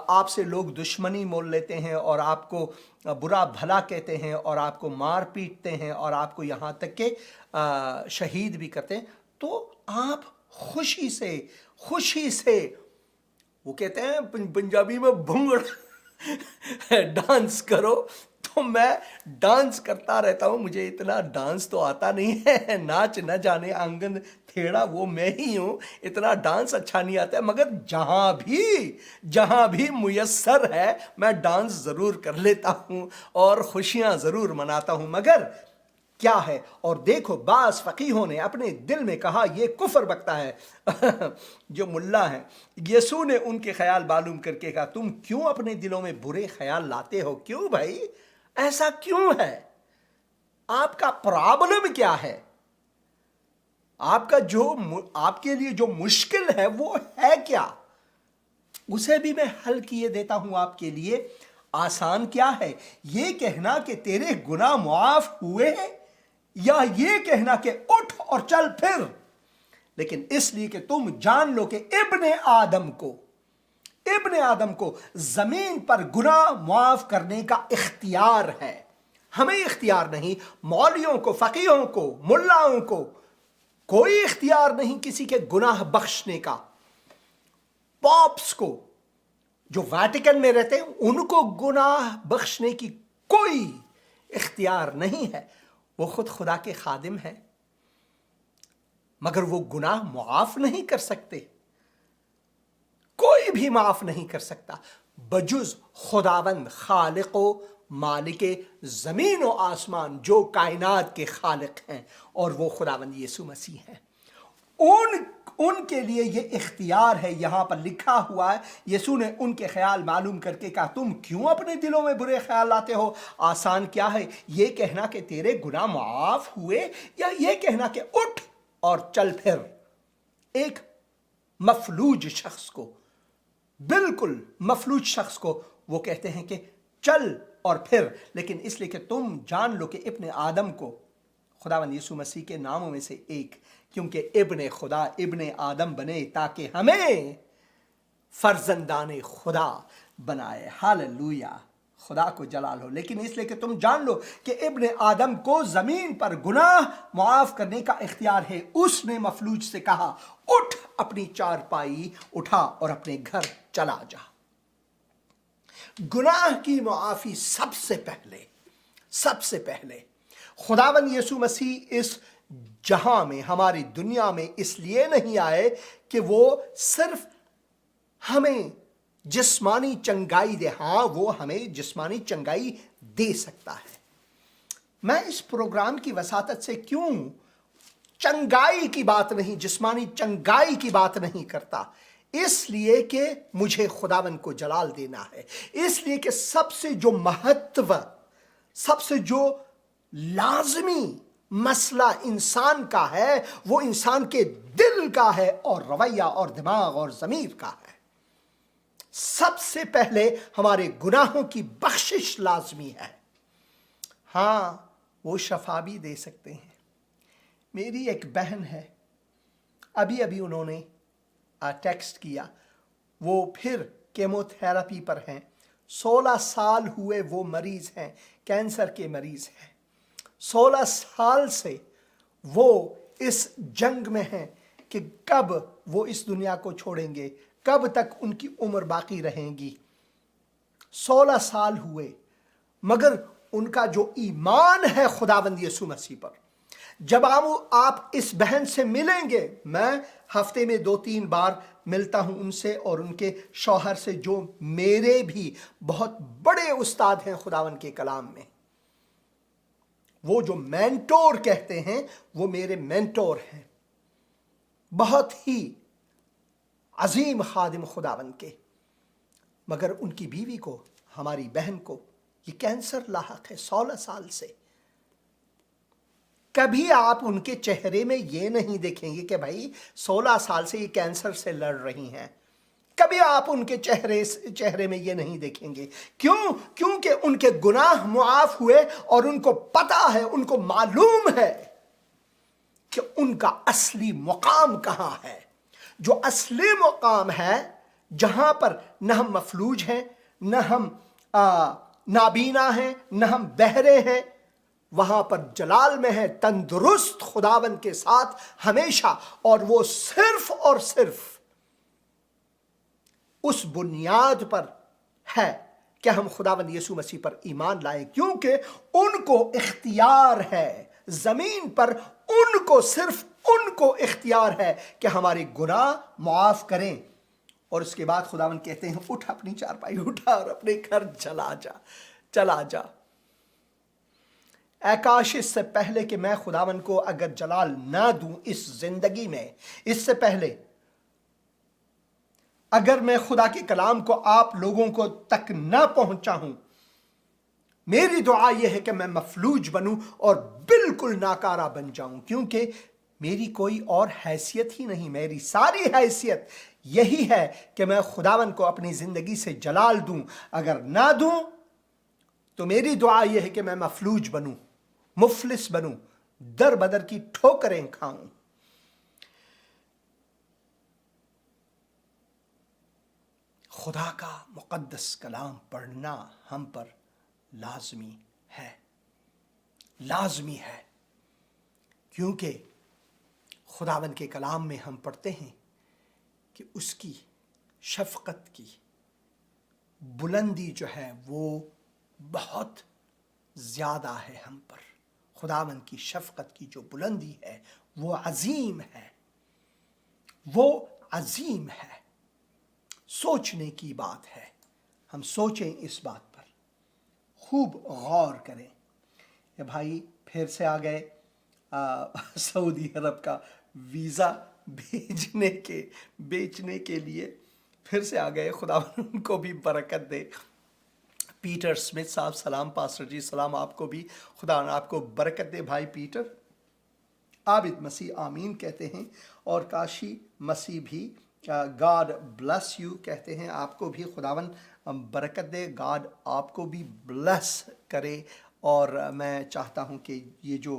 آپ سے لوگ دشمنی مول لیتے ہیں اور آپ کو برا بھلا کہتے ہیں اور آپ کو مار پیٹتے ہیں اور آپ کو یہاں تک کہ شہید بھی کرتے ہیں، تو آپ خوشی سے وہ کہتے ہیں پنجابی میں بھنگڑ ڈانس کرو، تو میں ڈانس کرتا رہتا ہوں۔ مجھے اتنا ڈانس تو آتا نہیں ہے، ناچ نہ جانے آنگن تھیڑا وہ میں ہی ہوں، اتنا ڈانس اچھا نہیں آتا ہے، مگر جہاں بھی میسر ہے میں ڈانس ضرور کر لیتا ہوں اور خوشیاں ضرور مناتا ہوں۔ مگر کیا ہے؟ اور دیکھو بعض فقیہوں نے اپنے دل میں کہا یہ کفر بکتا ہے، جو ملا ہیں، یسوع نے ان کے خیال معلوم کر کے کہا تم کیوں اپنے دلوں میں برے خیال لاتے ہو؟ کیوں بھائی ایسا کیوں ہے؟ آپ کا پرابلم کیا ہے؟ آپ کے لیے جو مشکل ہے وہ ہے کیا؟ اسے بھی میں حل کیے دیتا ہوں آپ کے لیے۔ آسان کیا ہے؟ یہ کہنا کہ تیرے گناہ معاف ہوئے ہیں، یا یہ کہنا کہ اٹھ اور چل پھر؟ لیکن اس لیے کہ تم جان لو کہ ابن آدم کو زمین پر گناہ معاف کرنے کا اختیار ہے، ہمیں اختیار نہیں، مولویوں کو، فقیہوں کو، ملاؤں کو کوئی اختیار نہیں کسی کے گناہ بخشنے کا۔ پاپس کو جو ویٹیکن میں رہتے ہیں ان کو گناہ بخشنے کی کوئی اختیار نہیں ہے، وہ خود خدا کے خادم ہیں، مگر وہ گناہ معاف نہیں کر سکتے، کوئی بھی معاف نہیں کر سکتا بجز خداوند خالق و مالک زمین و آسمان، جو کائنات کے خالق ہیں، اور وہ خداوند یسوع مسیح ہیں۔ उनके लिए ये इख्तियार है। यहाँ पर लिखा हुआ है, यीशु ने उनके ख्याल मालूम करके कहा, तुम क्यों अपने दिलों में बुरे ख्याल लाते हो? आसान क्या है, ये कहना कि तेरे गुनाह माफ हुए, या ये कहना कि उठ और चल फिर? एक मफलूज शख्स को, बिल्कुल मफलूज शख्स को वो कहते हैं कि चल और फिर। लेकिन इसलिए कि तुम जान लो कि इब्ने आदम को खुदावंद यीशु मसीह के नामों में से एक, क्योंकि इब्ने खुदा इब्ने आदम बने ताकि हमें फर्जंदाने खुदा बनाए। हालेलुया, खुदा को जलाल हो। लेकिन इसलिए कि तुम जान लो कि इब्ने आदम को जमीन पर गुनाह माफ करने का इख्तियार है। उसने मफलूज से कहा, उठ, अपनी चारपाई उठा और अपने घर चला जा। गुनाह की मुआफी सबसे पहले खुदावंद यीशु मसीह इस जहां में, हमारी दुनिया में इसलिए नहीं आए कि वो सिर्फ हमें जिस्मानी चंगाई दे। हाँ, वो हमें जिस्मानी चंगाई दे सकता है। मैं इस प्रोग्राम की वसातत से क्यों चंगाई की बात नहीं, जिस्मानी चंगाई की बात नहीं करता? इसलिए कि मुझे खुदावंद को जलाल देना है। इसलिए कि सबसे जो महत्व, सबसे जो लाजमी मसला इंसान का है, वो इंसान के दिल का है और रवैया और दिमाग और ज़मीर का है। सबसे पहले हमारे गुनाहों की बख्शिश लाजमी है। हाँ, वो शफा भी दे सकते हैं। मेरी एक बहन है, अभी अभी उन्होंने टेक्स्ट किया, वो फिर केमोथेरेपी पर हैं। 16 साल हुए वो मरीज हैं, कैंसर के मरीज हैं। 16 साल से वो इस जंग में हैं कि कब वो इस दुनिया को छोड़ेंगे, कब तक उनकी उम्र बाकी रहेगी। 16 साल हुए, मगर उनका जो ईमान है खुदावंद यीशु मसीह पर, जब आप इस बहन से मिलेंगे, मैं हफ्ते में 2-3 बार मिलता हूं उनसे और उनके शौहर से, जो मेरे भी बहुत बड़े उस्ताद हैं खुदावंद के कलाम में। वो जो मेंटोर कहते हैं, वो मेरे मेंटोर हैं, बहुत ही अजीम खादिम खुदावंद के। मगर उनकी बीवी को, हमारी बहन को, ये कैंसर लाहक है 16 साल से। कभी आप उनके चेहरे में ये नहीं देखेंगे कि भाई 16 साल से ये कैंसर से लड़ रही हैं। कभी आप उनके चेहरे में ये नहीं देखेंगे। क्यों? क्योंकि उनके गुनाह मुआफ हुए और उनको पता है, उनको मालूम है कि उनका असली मुकाम कहां है। जो असली मुकाम है, जहां पर न हम मफलूज हैं, न हम नाबीना हैं, न हम बहरे हैं, वहां पर जलाल में है, तंदुरुस्त खुदावंद के साथ हमेशा। और वो सिर्फ और सिर्फ उस बुनियाद पर है कि हम खुदावंद यीशु मसीह पर ईमान लाए, क्योंकि उनको इख्तियार है जमीन पर, उनको, सिर्फ उनको इख्तियार है कि हमारे गुनाह माफ करें। और उसके बाद खुदावंद कहते हैं, उठ, अपनी चारपाई उठा और अपने घर चला जा। आकाश, इससे पहले कि मैं खुदावंद को अगर जलाल ना दूं इस जिंदगी में, इससे पहले अगर मैं खुदा के कलाम को आप लोगों को तक ना पहुंचाऊं, मेरी दुआ यह है कि मैं मफलूज बनूं और बिल्कुल नाकारा बन जाऊं, क्योंकि मेरी कोई और हैसियत ही नहीं। मेरी सारी हैसियत यही है कि मैं खुदावंद को अपनी जिंदगी से जलाल दूं। अगर ना दूं तो मेरी दुआ यह है कि मैं मफलूज बनूं, मुफलिस बनूं, दर बदर की ठोकरें खाऊं। खुदा का मुकद्दस कलाम पढ़ना हम पर लाजमी है, क्योंकि खुदावंद के कलाम में हम पढ़ते हैं कि उसकी शफकत की बुलंदी जो है वो बहुत ज़्यादा है हम पर। खुदावंद की शफकत की जो बुलंदी है वो अजीम है, सोचने की बात है। हम सोचें इस बात पर, खूब गौर करें। ये भाई फिर से आ गए, सऊदी अरब का वीज़ा बेचने के लिए फिर से आ गए। खुदा उनको भी बरकत दे। पीटर स्मिथ साहब, सलाम पास्टर जी, सलाम आपको भी, खुदा आपको बरकत दे भाई पीटर। आबिद मसीह आमीन कहते हैं, और काशी मसीह भी गॉड ब्लेस यू कहते हैं, आपको भी खुदावन बरकत दे, गॉड आपको भी ब्लेस करे। और मैं चाहता हूं कि ये जो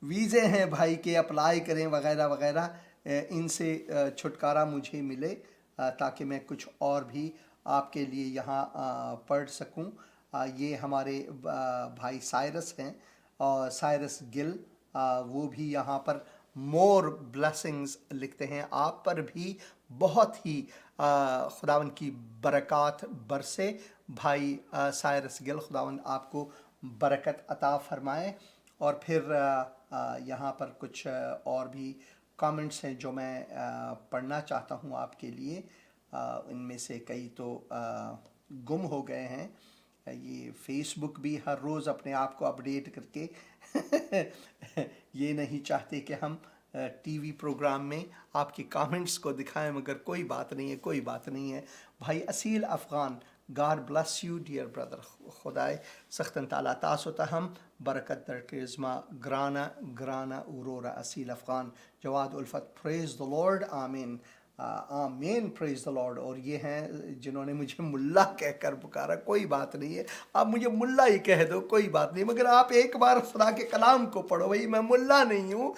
वीज़े हैं भाई के अप्लाई करें वगैरह वगैरह, इनसे छुटकारा मुझे मिले, ताकि मैं कुछ और भी आपके लिए यहाँ पढ़ सकूं। ये हमारे भाई साइरस हैं, और साइरस गिल, वो भी यहाँ पर मोर ब्लेसिंग्स लिखते हैं। आप पर भी बहुत ही खुदावन की बरक़ात बरसे भाई साइरस गिल, खुदावन आपको बरकत अता फरमाए। और फिर यहाँ पर कुछ और भी कमेंट्स हैं जो मैं पढ़ना चाहता हूँ आपके लिए। इनमें से कई तो गुम हो गए हैं। ये फेसबुक भी हर रोज़ अपने आप को अपडेट करके ये नहीं चाहते कि हम टीवी प्रोग्राम में आपके कमेंट्स को दिखाएं, मगर कोई बात नहीं है, कोई बात नहीं है। भाई Aseel Afghan, God bless you dear brother, खुदाए सख्तन ताला तासोता हम बरकत दर क्रिज़मा ग्राना उरोरा असील अफ़गान जवाद उल्फत, प्रेज़ द लॉर्ड, आमीन आमीन, प्रेज़ द लॉर्ड। और ये हैं जिन्होंने मुझे मुल्ला कहकर पुकारा, कोई बात नहीं है, आप मुझे मुल्ला ही कह दो, कोई बात नहीं, मगर आप एक बार खुदा के कलाम को पढ़ो। भाई मैं मुल्ला नहीं हूँ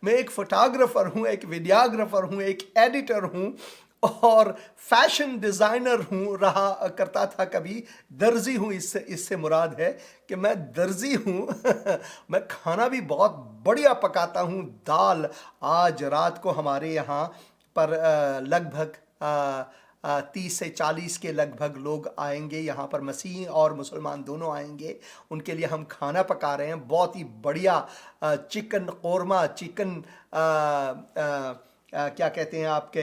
मैं एक फ़ोटोग्राफ़र हूँ, एक वीडियोग्राफ़र हूँ, एक एडिटर हूँ, और फैशन डिज़ाइनर हूँ, रहा करता था कभी, दर्जी हूँ। इससे मुराद है कि मैं दर्जी हूँ मैं खाना भी बहुत बढ़िया पकाता हूँ। दाल, आज रात को हमारे यहाँ पर लगभग 30 से 40 के लगभग लोग आएंगे यहाँ पर, मसीह और मुसलमान दोनों आएंगे, उनके लिए हम खाना पका रहे हैं। बहुत ही बढ़िया चिकन कौरमा, चिकन क्या कहते हैं आपके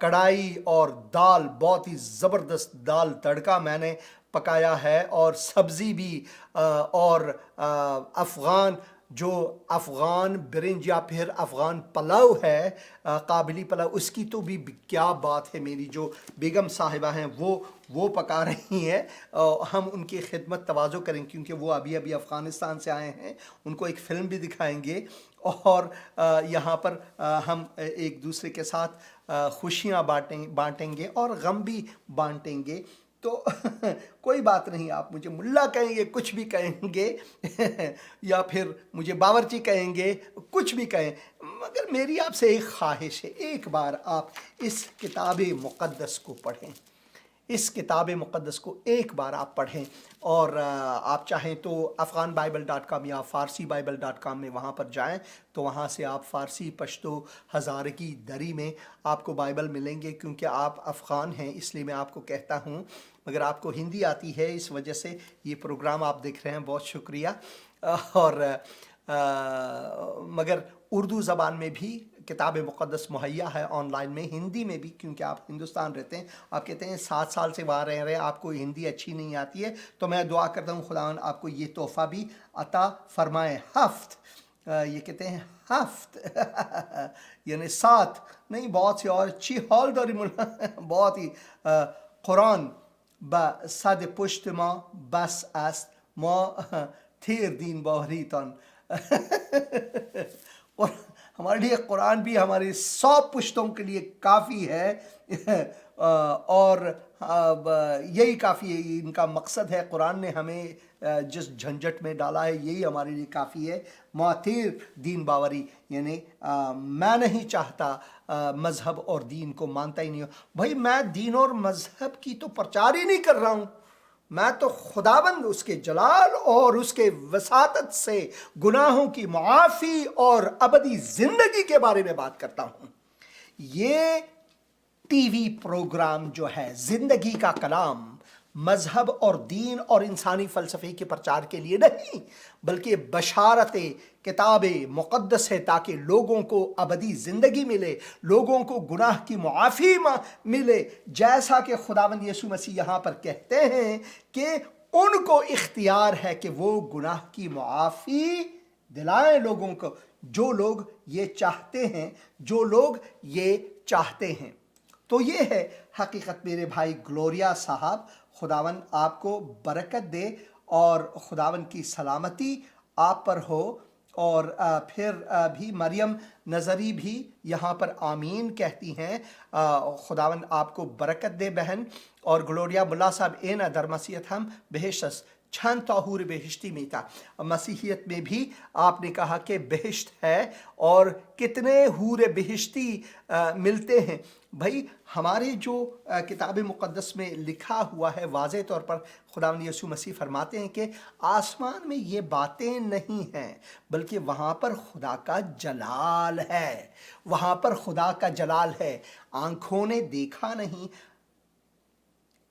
कढ़ाई, और दाल, बहुत ही ज़बरदस्त दाल तड़का मैंने पकाया है, और सब्ज़ी भी, और अफ़गान जो अफ़गान बिरंज या फिर अफ़गान पुलाव है, काबली पुलाव, उसकी तो भी क्या बात है। मेरी जो बेगम साहिबा हैं वो पका रही हैं। हम उनकी खिदमत तवाज़ो करें, क्योंकि वो अभी अफ़गानिस्तान से आए हैं, उनको एक फ़िल्म भी दिखाएंगे, और यहाँ पर हम एक दूसरे के साथ खुशियाँ बांटेंगे और गम भी बांटेंगे। तो कोई बात नहीं, आप मुझे मुल्ला कहेंगे, कुछ भी कहेंगे या फिर मुझे बावर्ची कहेंगे, कुछ भी कहें, मगर मेरी आपसे एक ख्वाहिश है, एक बार आप इस किताब मुक़द्दस को पढ़ें, इस किताब मुक़द्दस को एक बार आप पढ़ें। और आप चाहें तो afghanbible.com या farsibible.com में वहाँ पर जाएं, तो वहाँ से आप फ़ारसी, पश्तो, हज़ारगी, दरी में आपको बाइबल मिलेंगे। क्योंकि आप अफ़गान हैं इसलिए मैं आपको कहता हूँ, मगर आपको हिंदी आती है, इस वजह से ये प्रोग्राम आप देख रहे हैं, बहुत शुक्रिया। और मगर उर्दू ज़बान में भी किताब मुक़द्दस मुहैया है ऑनलाइन में, हिंदी में भी, क्योंकि आप हिंदुस्तान रहते हैं, आप कहते हैं 7 साल से वहाँ रह रहे हैं, आपको हिंदी अच्छी नहीं आती है, तो मैं दुआ करता हूँ खुदावन आपको ये तोहफ़ा भी अता फरमाए। हफ्त, ये कहते हैं हफ्त यानी 7 नहीं, बहुत से और ची हॉल दौरी बहुत ही कुरान ब सद पुश्त मा बस अस्त मा थेर दीन बाहरीतन और हमारे लिए कुरान भी हमारे 100 पुश्तों के लिए काफ़ी है और यही काफ़ी है। इनका मकसद है, कुरान ने हमें जिस झंझट में डाला है यही हमारे लिए काफ़ी है। मातिर दीन बावरी यानी मैं नहीं चाहता मज़हब और दीन को मानता ही नहीं हूँ। भाई मैं दीन और मज़हब की तो प्रचार ही नहीं कर रहा हूँ, मैं तो खुदाबंद उसके जलाल और उसके वसातत से गुनाहों की मुआफ़ी और अबदी ज़िंदगी के बारे में बात करता हूँ। ये टीवी प्रोग्राम जो है ज़िंदगी का कलाम मज़हब और दीन और इंसानी फ़लसफ़े के प्रचार के लिए नहीं, बल्कि बशारत किताब मुक़द्दस है, ताकि लोगों को अबदी ज़िंदगी मिले, लोगों को गुनाह की मुआफ़ी मिले। जैसा कि खुदावंद यीशु मसीह यहाँ पर कहते हैं कि उनको इख्तियार है कि वो गुनाह की मुआफ़ी दिलाएं लोगों को, جو لوگ یہ چاہتے ہیں، جو لوگ یہ چاہتے ہیں۔ تو یہ ہے حقیقت میرے بھائی گلوریا صاحب، خداوند آپ کو برکت دے اور خداوند کی سلامتی آپ پر ہو۔ اور پھر بھی مریم نظری بھی یہاں پر آمین کہتی ہیں۔ خداوند آپ کو برکت دے بہن۔ اور گلوریا ملا صاحب اینا در مسیحیت ہم بہشت چند تا حور بہشتی میتا، مسیحیت میں بھی آپ نے کہا کہ بہشت ہے، اور کتنے حور بہشتی ملتے ہیں۔ بھائی ہمارے جو کتاب مقدس میں لکھا ہوا ہے واضح طور پر خداوند یسوع مسیح فرماتے ہیں کہ آسمان میں یہ باتیں نہیں ہیں، بلکہ وہاں پر خدا کا جلال ہے، وہاں پر خدا کا جلال ہے۔ آنکھوں نے دیکھا نہیں،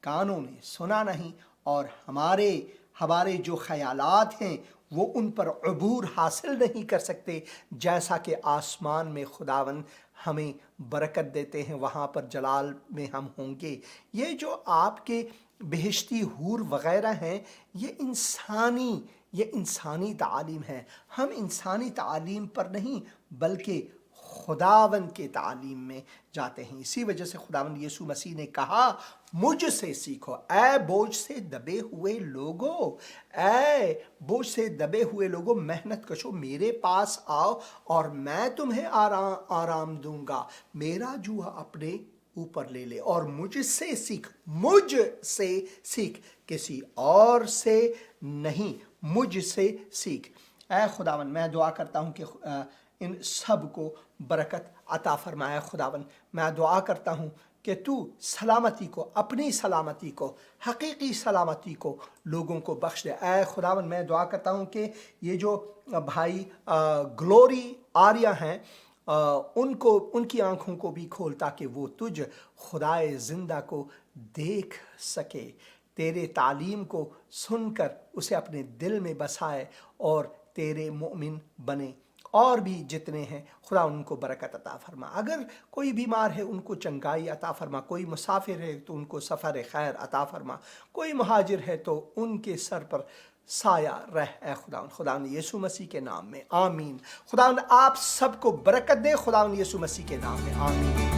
کانوں نے سنا نہیں، اور ہمارے جو خیالات ہیں وہ ان پر عبور حاصل نہیں کر سکتے، جیسا کہ آسمان میں خداوند ہمیں برکت دیتے ہیں، وہاں پر جلال میں ہم ہوں گے۔ یہ جو آپ کے بہشتی حور وغیرہ ہیں، یہ انسانی تعالیم ہے۔ ہم انسانی تعالیم پر نہیں بلکہ خداوند کے تعلیم میں جاتے ہیں۔ اسی وجہ سے خداوند یسوع مسیح نے کہا مجھ سے سیکھو اے بوجھ سے دبے ہوئے لوگو، اے بوجھ سے دبے ہوئے لوگو، محنت کشو، میرے پاس آؤ اور میں تمہیں آرام دوں گا۔ میرا جوہ اپنے اوپر لے لے اور مجھ سے سیکھ، کسی اور سے نہیں، مجھ سے سیکھ۔ اے خداوند میں دعا کرتا ہوں کہ ان سب کو برکت عطا فرمائے۔ خداوند میں دعا کرتا ہوں کہ تو سلامتی کو، اپنی سلامتی کو، حقیقی سلامتی کو لوگوں کو بخش دے۔ اے خداوند میں دعا کرتا ہوں کہ یہ جو بھائی گلوری آریہ ہیں، ان کی آنکھوں کو بھی کھول تاکہ وہ تجھ خدائے زندہ کو دیکھ سکے، تیرے تعلیم کو سن کر اسے اپنے دل میں بسائے اور تیرے مومن بنے۔ اور بھی جتنے ہیں خدا ان کو برکت عطا فرما۔ اگر کوئی بیمار ہے ان کو چنگائی عطا فرما، کوئی مسافر ہے تو ان کو سفر خیر عطا فرما، کوئی مہاجر ہے تو ان کے سر پر سایہ رہ اے خداوند یسوع مسیح کے نام میں آمین۔ خداوند آپ سب کو برکت دے، خداوند یسوع مسیح کے نام میں آمین۔